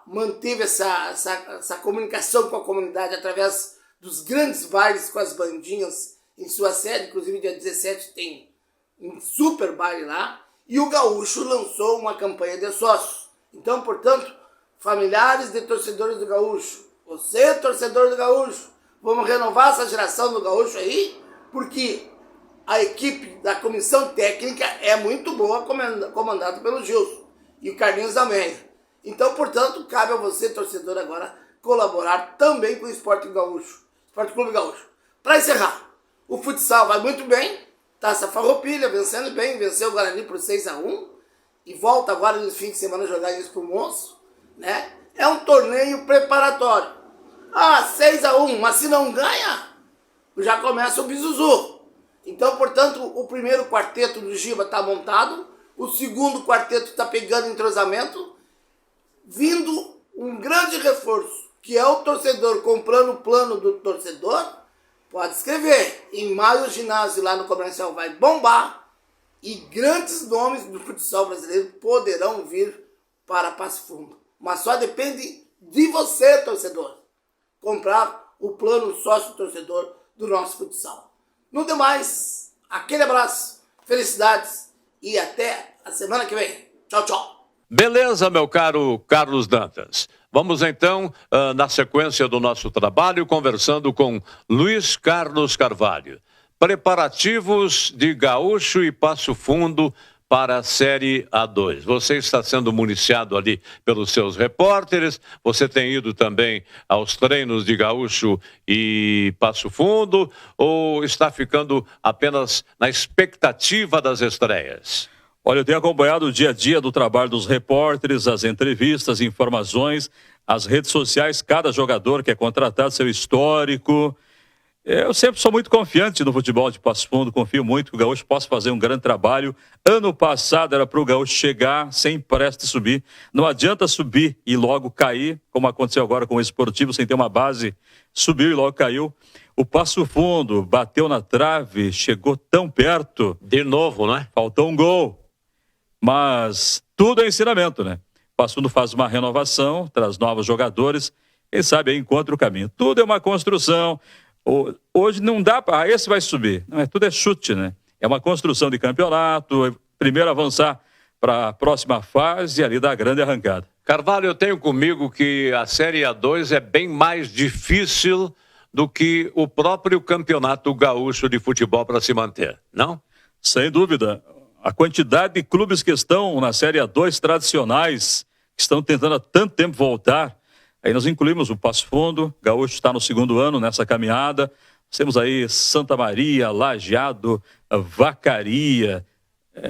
manteve essa comunicação com a comunidade através dos grandes bailes com as bandinhas em sua sede, inclusive dia 17 tem um super baile lá, e o Gaúcho lançou uma campanha de sócios. Então, portanto, familiares de torcedores do Gaúcho, você torcedor do Gaúcho, vamos renovar essa geração do Gaúcho aí, porque a equipe da comissão técnica é muito boa, comandada pelo Gilson e o Carlinhos Almeida. Então, portanto, cabe a você, torcedor, agora colaborar também com o Esporte Clube Gaúcho. Para encerrar, o futsal vai muito bem, Taça Farroupilha vencendo bem, venceu o Guarani por 6-1 e volta agora no fim de semana jogar isso pro Moço, né? É um torneio preparatório. 6-1, mas se não ganha, já começa o bizuzu. Então, portanto, o primeiro quarteto do Giba está montado, o segundo quarteto está pegando entrosamento, vindo um grande reforço, que é o torcedor comprando o plano do torcedor. Pode escrever, em maio o ginásio lá no Comercial vai bombar e grandes nomes do futsal brasileiro poderão vir para Passo Fundo. Mas só depende de você, torcedor, comprar o plano sócio-torcedor do nosso futsal. No demais, aquele abraço, felicidades e até a semana que vem. Tchau, tchau. Beleza, meu caro Carlos Dantas. Vamos então, na sequência do nosso trabalho, conversando com Luiz Carlos Carvalho. Preparativos de Gaúcho e Passo Fundo para a Série A2. Você está sendo municiado ali pelos seus repórteres, você tem ido também aos treinos de Gaúcho e Passo Fundo, ou está ficando apenas na expectativa das estreias? Olha, eu tenho acompanhado o dia a dia do trabalho dos repórteres, as entrevistas, informações, as redes sociais, cada jogador que é contratado, seu histórico. Eu sempre sou muito confiante no futebol de Passo Fundo, confio muito que o Gaúcho possa fazer um grande trabalho. Ano passado era para o Gaúcho chegar sem pressa de subir. Não adianta subir e logo cair, como aconteceu agora com o Esportivo, sem ter uma base, subiu e logo caiu. O Passo Fundo bateu na trave, chegou tão perto. De novo, né? Faltou um gol. Mas tudo é ensinamento, né? Passo Fundo faz uma renovação, traz novos jogadores, quem sabe aí encontra o caminho. Tudo é uma construção. Hoje não dá para... esse vai subir. Não, tudo é chute, né? É uma construção de campeonato, primeiro avançar para a próxima fase e ali dar a grande arrancada. Carvalho, eu tenho comigo que a Série A2 é bem mais difícil do que o próprio Campeonato Gaúcho de Futebol para se manter, não? Sem dúvida. A quantidade de clubes que estão na Série A2 tradicionais, que estão tentando há tanto tempo voltar, aí nós incluímos o Passo Fundo, Gaúcho está no segundo ano nessa caminhada, nós temos aí Santa Maria, Lajeado, Vacaria,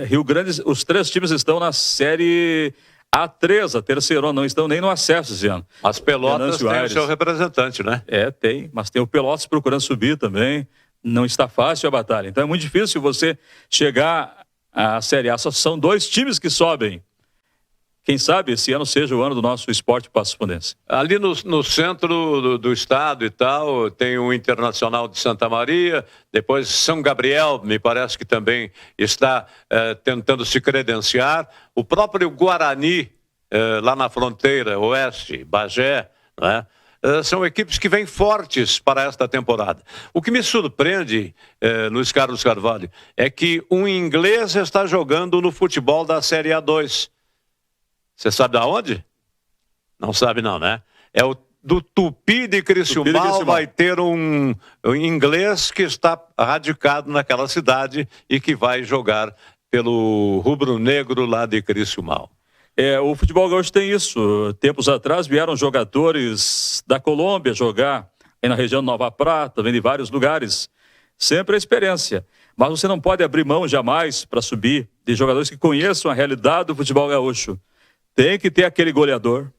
Rio Grande, os três times estão na Série A3, a terceira, não estão nem no acesso esse ano. As Pelotas tem o seu representante, né? Tem, mas tem o Pelotas procurando subir também, não está fácil a batalha, então é muito difícil você chegar à Série A, só são 2 times que sobem. Quem sabe esse ano seja o ano do nosso esporte passofundense. Ali no centro do estado e tal, tem o Internacional de Santa Maria, depois São Gabriel, me parece que também está tentando se credenciar. O próprio Guarani, lá na fronteira oeste, Bagé, né? São equipes que vêm fortes para esta temporada. O que me surpreende, Luiz Carlos Carvalho, é que um inglês está jogando no futebol da Série A2. Você sabe de onde? Não sabe não, né? É o do Tupi de Criciúmal, vai ter um inglês que está radicado naquela cidade e que vai jogar pelo rubro-negro lá de Criciúmal. O futebol gaúcho tem isso. Tempos atrás vieram jogadores da Colômbia jogar aí na região de Nova Prata, vem de vários lugares. Sempre a experiência. Mas você não pode abrir mão jamais para subir de jogadores que conheçam a realidade do futebol gaúcho. Tem que ter aquele goleador.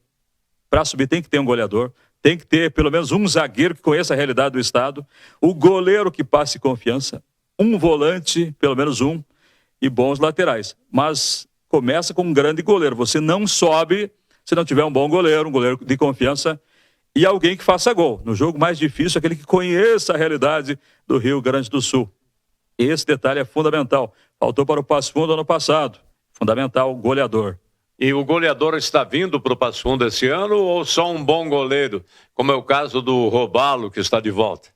Para subir tem que ter um goleador. Tem que ter pelo menos um zagueiro que conheça a realidade do estado. O goleiro que passe confiança. Um volante, pelo menos um. E bons laterais. Mas começa com um grande goleiro. Você não sobe se não tiver um bom goleiro, um goleiro de confiança e alguém que faça gol. No jogo mais difícil, aquele que conheça a realidade do Rio Grande do Sul. Esse detalhe é fundamental. Faltou para o Passo Fundo ano passado. Fundamental, goleador. E o goleador está vindo para o Passo Fundo esse ano ou só um bom goleiro, como é o caso do Robalo, que está de volta?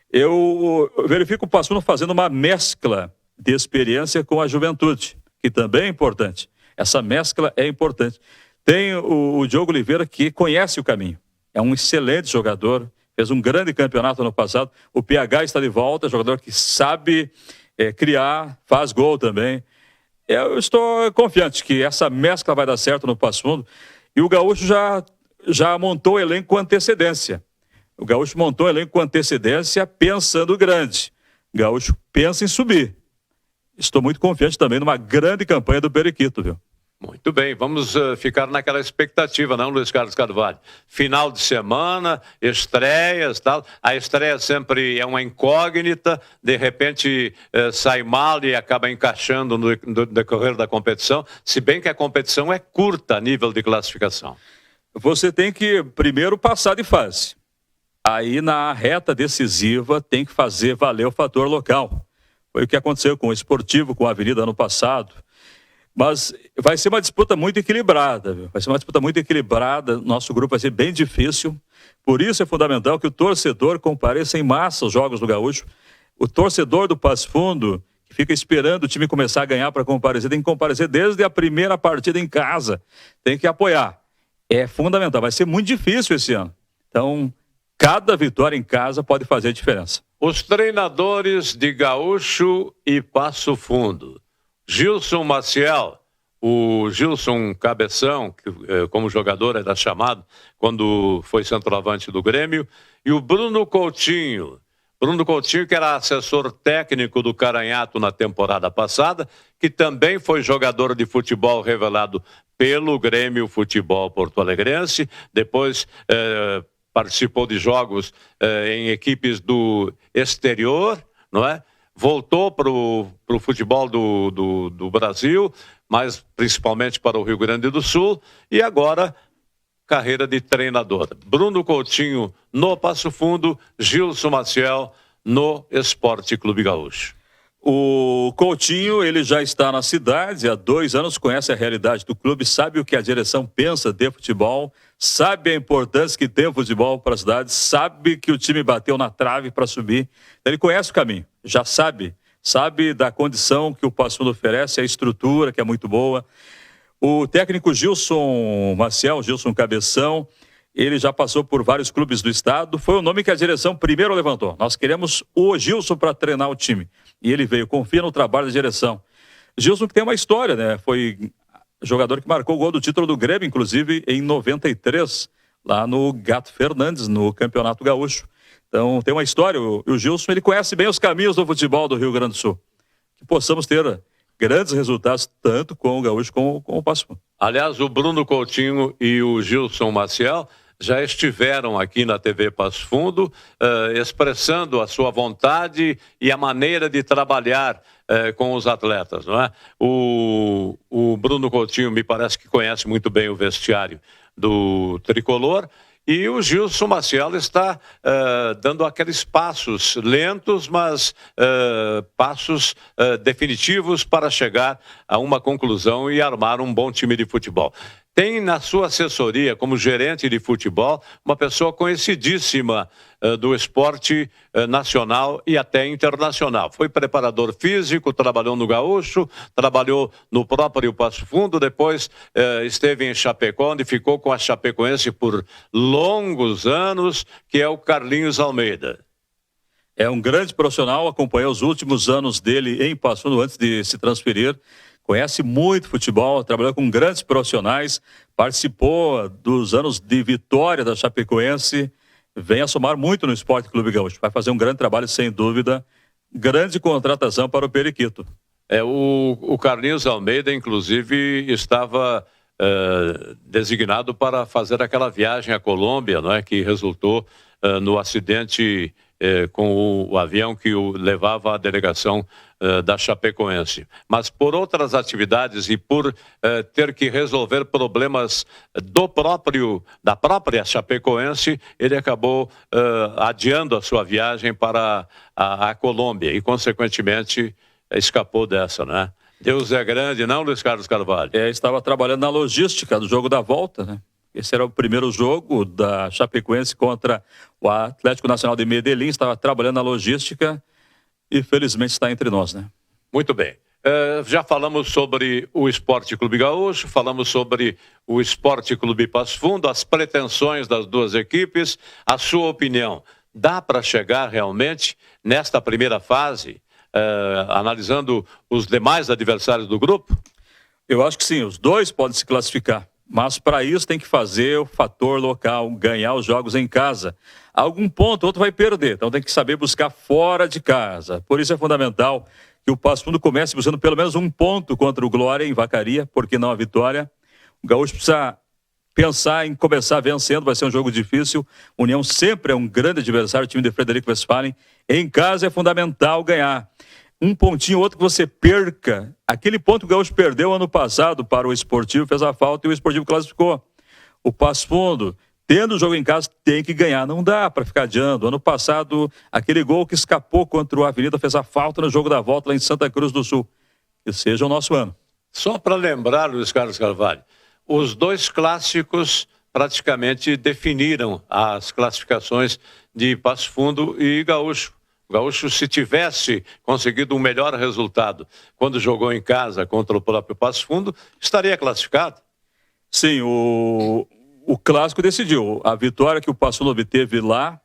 Eu verifico o Passo Fundo fazendo uma mescla de experiência com a juventude, que também é importante. Essa mescla é importante. Tem o Diogo Oliveira, que conhece o caminho. É um excelente jogador, fez um grande campeonato ano passado. O PH está de volta, jogador que sabe criar, faz gol também. Eu estou confiante que essa mescla vai dar certo no Passo Fundo. E o Gaúcho já montou o elenco com antecedência. O Gaúcho montou o elenco com antecedência pensando grande. O Gaúcho pensa em subir. Estou muito confiante também numa grande campanha do Periquito, viu? Muito bem, vamos ficar naquela expectativa, não, Luiz Carlos Carvalho? Final de semana, estreias, tal. A estreia sempre é uma incógnita, de repente sai mal e acaba encaixando no decorrer da competição, se bem que a competição é curta a nível de classificação. Você tem que primeiro passar de fase. Aí na reta decisiva tem que fazer valer o fator local. Foi o que aconteceu com o Esportivo, com a Avenida ano passado. Mas vai ser uma disputa muito equilibrada, viu? Vai ser uma disputa muito equilibrada, nosso grupo vai ser bem difícil. Por isso é fundamental que o torcedor compareça em massa aos Jogos do Gaúcho. O torcedor do Passo Fundo, que fica esperando o time começar a ganhar para comparecer, tem que comparecer desde a primeira partida em casa. Tem que apoiar. É fundamental, vai ser muito difícil esse ano. Então, cada vitória em casa pode fazer a diferença. Os treinadores de Gaúcho e Passo Fundo. Gilson Maciel, o Gilson Cabeção, que como jogador era chamado quando foi centroavante do Grêmio, e o Bruno Coutinho. Bruno Coutinho, que era assessor técnico do Caranhato na temporada passada, que também foi jogador de futebol revelado pelo Grêmio Futebol Porto Alegrense, depois participou de jogos em equipes do exterior, não é? Voltou para o futebol do Brasil, mas principalmente para o Rio Grande do Sul, e agora carreira de treinador. Bruno Coutinho no Passo Fundo, Gilson Maciel no Esporte Clube Gaúcho. O Coutinho, ele já está na cidade há 2 anos, conhece a realidade do clube, sabe o que a direção pensa de futebol, sabe a importância que tem o futebol para a cidade, sabe que o time bateu na trave para subir. Ele conhece o caminho, já sabe da condição que o Passo Fundo oferece, a estrutura que é muito boa. O técnico Gilson Maciel, Gilson Cabeção, ele já passou por vários clubes do estado, foi o nome que a direção primeiro levantou. Nós queremos o Gilson para treinar o time. E ele veio, confia no trabalho da direção. Gilson que tem uma história, né? Foi jogador que marcou o gol do título do Grêmio, inclusive em 93, lá no Gato Fernandes, no Campeonato Gaúcho. Então tem uma história, o Gilson, ele conhece bem os caminhos do futebol do Rio Grande do Sul. Que possamos ter grandes resultados, tanto com o Gaúcho como com o Passo Fundo. Aliás, o Bruno Coutinho e o Gilson Maciel já estiveram aqui na TV Passo Fundo, expressando a sua vontade e a maneira de trabalhar com os atletas, não é? O Bruno Coutinho me parece que conhece muito bem o vestiário do Tricolor, e o Gilson Maciel está dando aqueles passos lentos, mas passos definitivos para chegar a uma conclusão e armar um bom time de futebol. Tem na sua assessoria, como gerente de futebol, uma pessoa conhecidíssima do esporte nacional e até internacional. Foi preparador físico, trabalhou no Gaúcho, trabalhou no próprio Passo Fundo, depois esteve em Chapecó, onde ficou com a Chapecoense por longos anos, que é o Carlinhos Almeida. É um grande profissional, acompanhou os últimos anos dele em Passo Fundo antes de se transferir. Conhece muito futebol, trabalhou com grandes profissionais, participou dos anos de vitória da Chapecoense, vem a somar muito no Esporte Clube Gaúcho. Vai fazer um grande trabalho, sem dúvida. Grande contratação para o Periquito. O Carlinhos Almeida, inclusive, estava designado para fazer aquela viagem à Colômbia, não é, que resultou no acidente com o avião que o levava à delegação da Chapecoense. Mas por outras atividades e por ter que resolver problemas da própria Chapecoense, ele acabou adiando a sua viagem para a Colômbia e, consequentemente, escapou dessa, né? Deus é grande, não, Luiz Carlos Carvalho? Estava trabalhando na logística do jogo da volta, né? Esse era o primeiro jogo da Chapecoense contra o Atlético Nacional de Medellín. Estava trabalhando na logística e felizmente está entre nós, né? Muito bem. Já falamos sobre o Esporte Clube Gaúcho, falamos sobre o Esporte Clube Passo Fundo, as pretensões das duas equipes. A sua opinião, dá para chegar realmente nesta primeira fase, analisando os demais adversários do grupo? Eu acho que sim, os dois podem se classificar. Mas para isso tem que fazer o fator local, ganhar os jogos em casa. Algum ponto, outro vai perder, então tem que saber buscar fora de casa. Por isso é fundamental que o Passo Fundo comece buscando pelo menos um ponto contra o Glória em Vacaria, porque não a vitória. O Gaúcho precisa pensar em começar vencendo, vai ser um jogo difícil. União sempre é um grande adversário, o time de Frederico Westphalen. Em casa é fundamental ganhar. Um pontinho, outro que você perca. Aquele ponto que o Gaúcho perdeu ano passado para o Esportivo, fez a falta e o Esportivo classificou. O Passo Fundo, tendo o jogo em casa, tem que ganhar. Não dá para ficar adiando. Ano passado, aquele gol que escapou contra o Avenida fez a falta no jogo da volta lá em Santa Cruz do Sul. Que seja o nosso ano. Só para lembrar, Luiz Carlos Carvalho, os dois clássicos praticamente definiram as classificações de Passo Fundo e Gaúcho. O Gaúcho, se tivesse conseguido um melhor resultado quando jogou em casa contra o próprio Passo Fundo, estaria classificado? Sim, o clássico decidiu. A vitória que o Passo Fundo obteve lá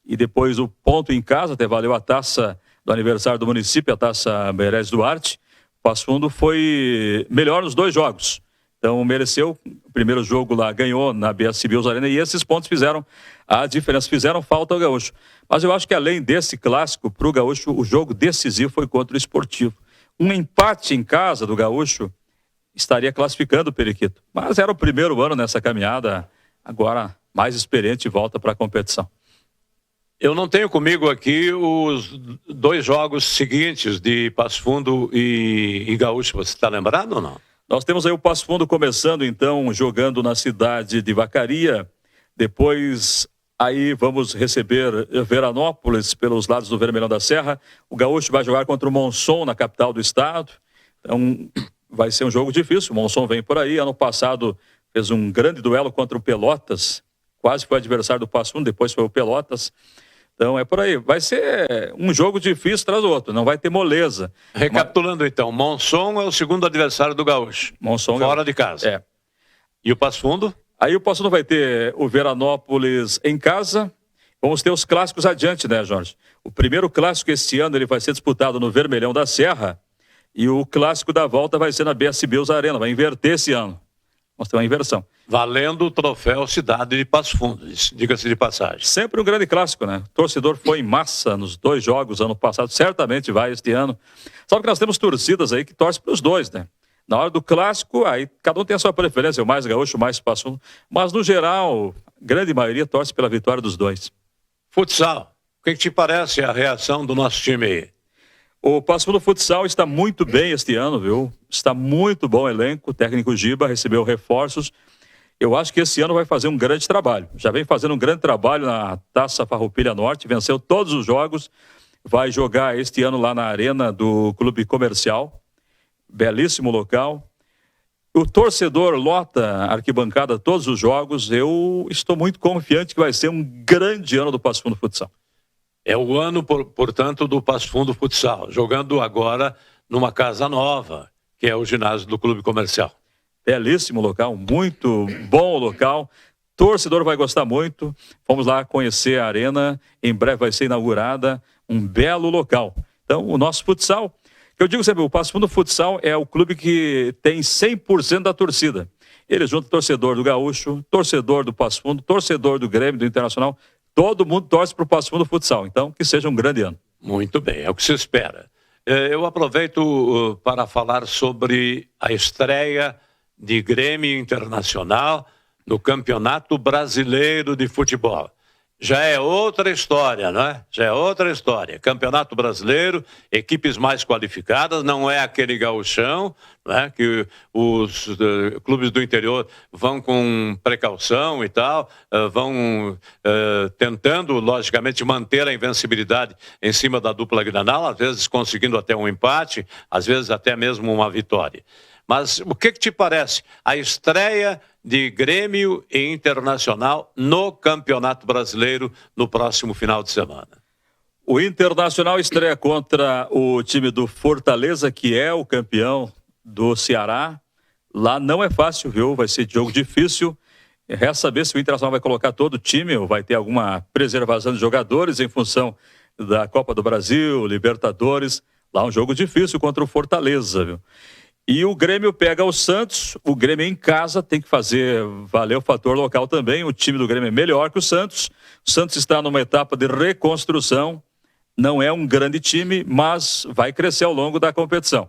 e depois o ponto em casa, até valeu a taça do aniversário do município, a taça Meirelles Duarte. O Passo Fundo foi melhor nos dois jogos. Então mereceu, o primeiro jogo lá ganhou na BS Bills Arena e esses pontos fizeram a diferença, fizeram falta ao Gaúcho. Mas eu acho que além desse clássico, para o Gaúcho, o jogo decisivo foi contra o Esportivo. Um empate em casa do Gaúcho estaria classificando o Periquito. Mas era o primeiro ano nessa caminhada, agora mais experiente volta para a competição. Eu não tenho comigo aqui os dois jogos seguintes de Passo Fundo e Gaúcho, você está lembrado ou não? Nós temos aí o Passo Fundo começando, então, jogando na cidade de Vacaria. Depois, aí vamos receber Veranópolis pelos lados do Vermelhão da Serra. O Gaúcho vai jogar contra o Monson na capital do estado. Então, vai ser um jogo difícil. O Monson vem por aí. Ano passado fez um grande duelo contra o Pelotas. Quase foi adversário do Passo Fundo, depois foi o Pelotas. Então é por aí, vai ser um jogo difícil tras outro, não vai ter moleza. Recapitulando então, Monson é o segundo adversário do Gaúcho, Monson fora de casa. É. E o Passo Fundo? Aí o Passo Fundo vai ter o Veranópolis em casa, vamos ter os clássicos adiante, né, Jorge? O primeiro clássico este ano ele vai ser disputado no Vermelhão da Serra e o clássico da volta vai ser na BS Bills Arena, vai inverter esse ano. Vamos ter uma inversão. Valendo o troféu Cidade de Passo Fundo, diga-se de passagem. Sempre um grande clássico, né? O torcedor foi em massa nos dois jogos ano passado, certamente vai este ano. Sabe que nós temos torcidas aí que torcem para os dois, né? Na hora do clássico, aí cada um tem a sua preferência, o mais Gaúcho, o mais Passo Fundo. Mas no geral, a grande maioria torce pela vitória dos dois. Futsal, o que te parece a reação do nosso time aí? O Passo Fundo Futsal está muito bem este ano, viu? Está muito bom o elenco, o técnico Giba recebeu reforços. Eu acho que esse ano vai fazer um grande trabalho. Já vem fazendo um grande trabalho na Taça Farroupilha Norte, venceu todos os jogos. Vai jogar este ano lá na arena do Clube Comercial. Belíssimo local. O torcedor lota a arquibancada todos os jogos. Eu estou muito confiante que vai ser um grande ano do Passo Fundo Futsal. É o ano, portanto, do Passo Fundo Futsal, jogando agora numa casa nova, que é o ginásio do Clube Comercial. Belíssimo local, muito bom local. Torcedor vai gostar muito. Vamos lá conhecer a arena. Em breve vai ser inaugurada. Um belo local. Então, o nosso futsal, que eu digo sempre, o Passo Fundo Futsal é o clube que tem 100% da torcida. Ele junta torcedor do Gaúcho, torcedor do Passo Fundo, torcedor do Grêmio, do Internacional. Todo mundo torce para o Passo Fundo Futsal. Então, que seja um grande ano. Muito bem, é o que se espera. Eu aproveito para falar sobre a estreia de Grêmio Internacional no Campeonato Brasileiro de Futebol. Já é outra história, não é? Já é outra história. Campeonato Brasileiro, equipes mais qualificadas, não é aquele gauchão, né, que os clubes do interior vão com precaução e tal, vão tentando, logicamente, manter a invencibilidade em cima da dupla Granal, às vezes conseguindo até um empate, às vezes até mesmo uma vitória. Mas o que te parece a estreia de Grêmio e Internacional no Campeonato Brasileiro no próximo final de semana? O Internacional estreia contra o time do Fortaleza, que é o campeão do Ceará. Lá não é fácil, viu? Vai ser jogo difícil. Resta saber se o Internacional vai colocar todo o time ou vai ter alguma preservação de jogadores em função da Copa do Brasil, Libertadores. Lá é um jogo difícil contra o Fortaleza, viu? E o Grêmio pega o Santos. O Grêmio em casa tem que fazer valer o fator local também. O time do Grêmio é melhor que o Santos. O Santos está numa etapa de reconstrução. Não é um grande time, mas vai crescer ao longo da competição.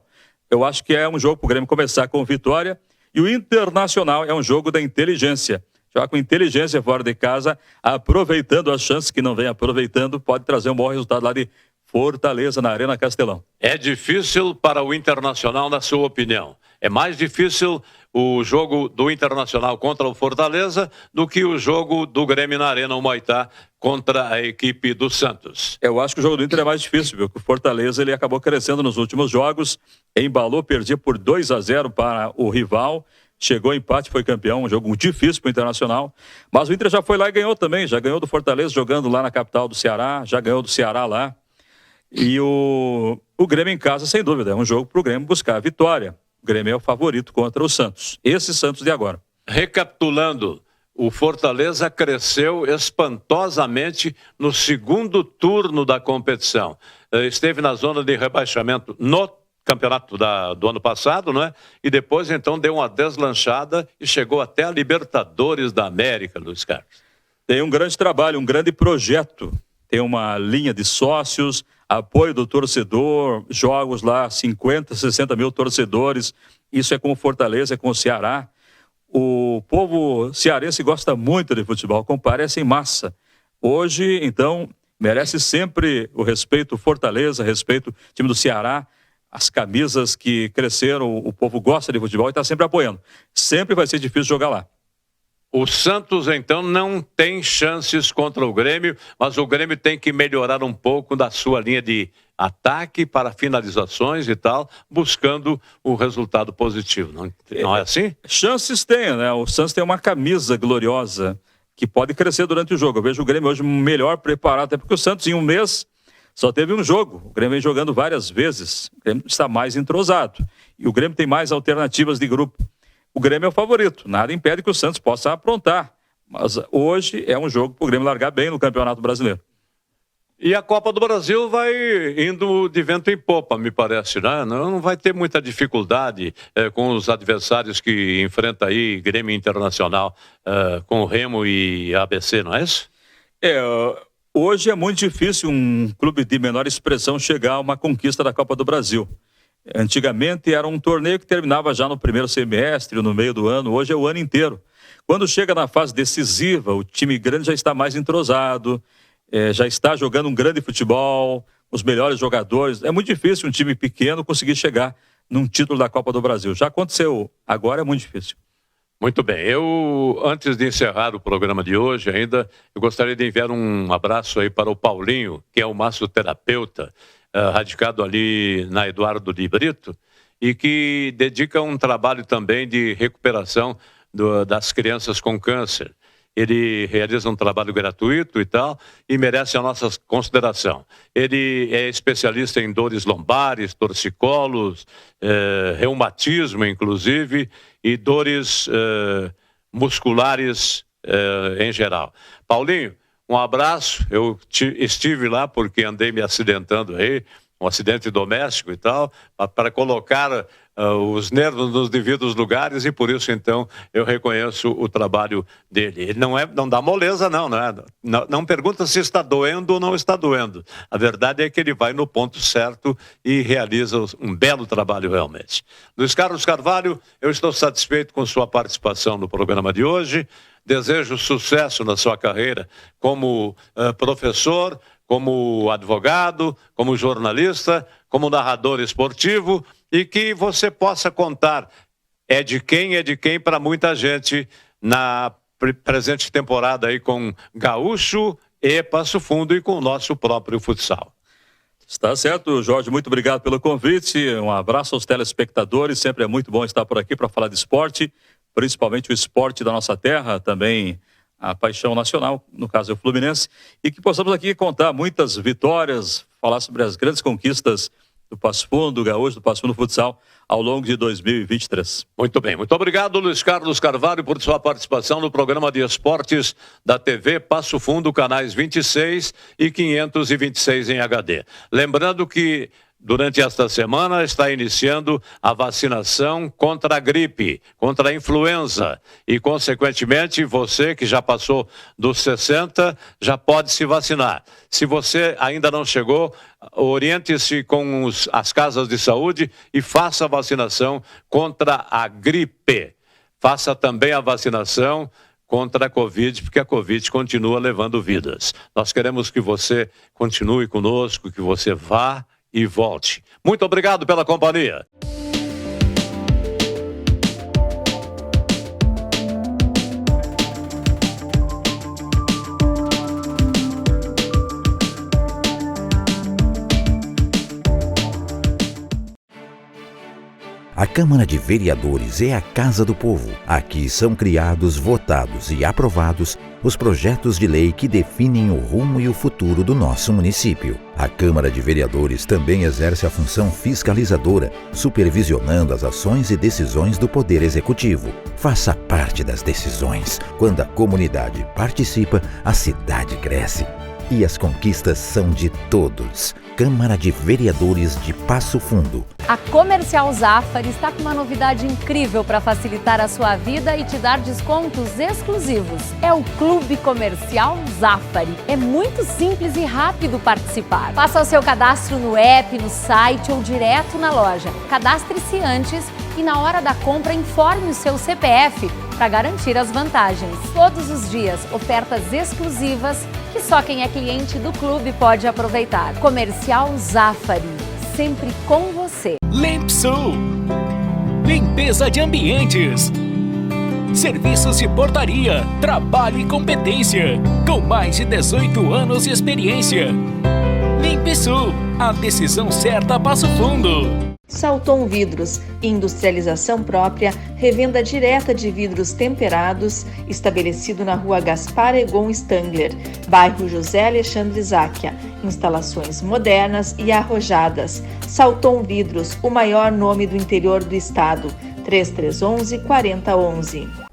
Eu acho que é um jogo para o Grêmio começar com vitória. E o Internacional é um jogo da inteligência. Jogar com inteligência fora de casa, aproveitando as chances que não vem aproveitando, pode trazer um bom resultado lá de Fortaleza, na Arena Castelão. É difícil para o Internacional, na sua opinião? É mais difícil o jogo do Internacional contra o Fortaleza do que o jogo do Grêmio na Arena Humaitá contra a equipe do Santos? Eu acho que o jogo do Inter é mais difícil, viu? O Fortaleza ele acabou crescendo nos últimos jogos, embalou, perdia por 2-0 para o rival, chegou ao empate, foi campeão, um jogo difícil para o Internacional, mas o Inter já foi lá e ganhou também, já ganhou do Fortaleza jogando lá na capital do Ceará, já ganhou do Ceará lá. E o Grêmio em casa, sem dúvida, é um jogo para o Grêmio buscar a vitória. O Grêmio é o favorito contra o Santos. Esse Santos de agora. Recapitulando, o Fortaleza cresceu espantosamente no segundo turno da competição. Esteve na zona de rebaixamento no campeonato do ano passado, não é? E depois, então, deu uma deslanchada e chegou até a Libertadores da América, Luiz Carlos. Tem um grande trabalho, um grande projeto. Tem uma linha de sócios, apoio do torcedor, jogos lá, 50, 60 mil torcedores. Isso é com o Fortaleza, é com o Ceará. O povo cearense gosta muito de futebol, comparece em massa. Hoje, então, merece sempre o respeito Fortaleza, respeito time do Ceará. As camisas que cresceram, o povo gosta de futebol e está sempre apoiando. Sempre vai ser difícil jogar lá. O Santos, então, não tem chances contra o Grêmio, mas o Grêmio tem que melhorar um pouco da sua linha de ataque para finalizações e tal, buscando o resultado positivo. Não é assim? Chances tem, né? O Santos tem uma camisa gloriosa que pode crescer durante o jogo. Eu vejo o Grêmio hoje melhor preparado, até porque o Santos em um mês só teve um jogo. O Grêmio vem jogando várias vezes. O Grêmio está mais entrosado. E o Grêmio tem mais alternativas de grupo. O Grêmio é o favorito, nada impede que o Santos possa aprontar, mas hoje é um jogo para o Grêmio largar bem no Campeonato Brasileiro. E a Copa do Brasil vai indo de vento em popa, me parece, né? Não vai ter muita dificuldade com os adversários que enfrenta aí Grêmio Internacional, com o Remo e ABC, não é isso? Hoje é muito difícil um clube de menor expressão chegar a uma conquista da Copa do Brasil. Antigamente era um torneio que terminava já no primeiro semestre, no meio do ano. Hoje é o ano inteiro. Quando chega na fase decisiva, o time grande já está mais entrosado, já está jogando um grande futebol, os melhores jogadores. É muito difícil um time pequeno conseguir chegar num título da Copa do Brasil. Já aconteceu, agora é muito difícil. Muito bem. Antes de encerrar o programa de hoje ainda, eu gostaria de enviar um abraço aí para o Paulinho, que é o massoterapeuta, radicado ali na Eduardo de Brito, e que dedica um trabalho também de recuperação das crianças com câncer. Ele realiza um trabalho gratuito e tal, e merece a nossa consideração. Ele é especialista em dores lombares, torcicolos, reumatismo, inclusive, e dores musculares em geral. Paulinho, um abraço. Eu estive lá porque andei me acidentando aí, um acidente doméstico e tal, para colocar os nervos nos devidos lugares e por isso então eu reconheço o trabalho dele. Ele não dá moleza não, né? Não pergunta se está doendo ou não está doendo. A verdade é que ele vai no ponto certo e realiza um belo trabalho realmente. Luiz Carlos Carvalho, eu estou satisfeito com sua participação no programa de hoje. Desejo sucesso na sua carreira como professor, como advogado, como jornalista, como narrador esportivo e que você possa contar é de quem para muita gente na presente temporada aí com Gaúcho e Passo Fundo e com o nosso próprio futsal. Está certo, Jorge, muito obrigado pelo convite, um abraço aos telespectadores, sempre é muito bom estar por aqui para falar de esporte, principalmente o esporte da nossa terra, também a paixão nacional, no caso é o Fluminense, e que possamos aqui contar muitas vitórias, falar sobre as grandes conquistas do Passo Fundo, do Gaúcho, do Passo Fundo Futsal, ao longo de 2023. Muito bem, muito obrigado Luiz Carlos Carvalho por sua participação no programa de esportes da TV Passo Fundo, canais 26 e 526 em HD. Lembrando que durante esta semana está iniciando a vacinação contra a gripe, contra a influenza e, consequentemente, você que já passou dos 60 já pode se vacinar. Se você ainda não chegou, oriente-se com as casas de saúde e faça a vacinação contra a gripe. Faça também a vacinação contra a Covid, porque a Covid continua levando vidas. Nós queremos que você continue conosco, que você vá e volte. Muito obrigado pela companhia. A Câmara de Vereadores é a Casa do Povo. Aqui são criados, votados e aprovados os projetos de lei que definem o rumo e o futuro do nosso município. A Câmara de Vereadores também exerce a função fiscalizadora, supervisionando as ações e decisões do Poder Executivo. Faça parte das decisões. Quando a comunidade participa, a cidade cresce. E as conquistas são de todos. Câmara de Vereadores de Passo Fundo. A Comercial Zafari está com uma novidade incrível para facilitar a sua vida e te dar descontos exclusivos. É o Clube Comercial Zafari. É muito simples e rápido participar. Faça o seu cadastro no app, no site ou direto na loja. Cadastre-se antes e na hora da compra informe o seu CPF para garantir as vantagens. Todos os dias, ofertas exclusivas que só quem é cliente do clube pode aproveitar. Comercial Zafari, sempre com você. Limpsul, limpeza de ambientes, serviços de portaria, trabalho e competência, com mais de 18 anos de experiência. Limpsul, a decisão certa Passo Fundo. Salton Vidros, industrialização própria, revenda direta de vidros temperados, estabelecido na rua Gaspar Egon Stangler, bairro José Alexandre Záquia. Instalações modernas e arrojadas. Salton Vidros, o maior nome do interior do estado. 3311-4011.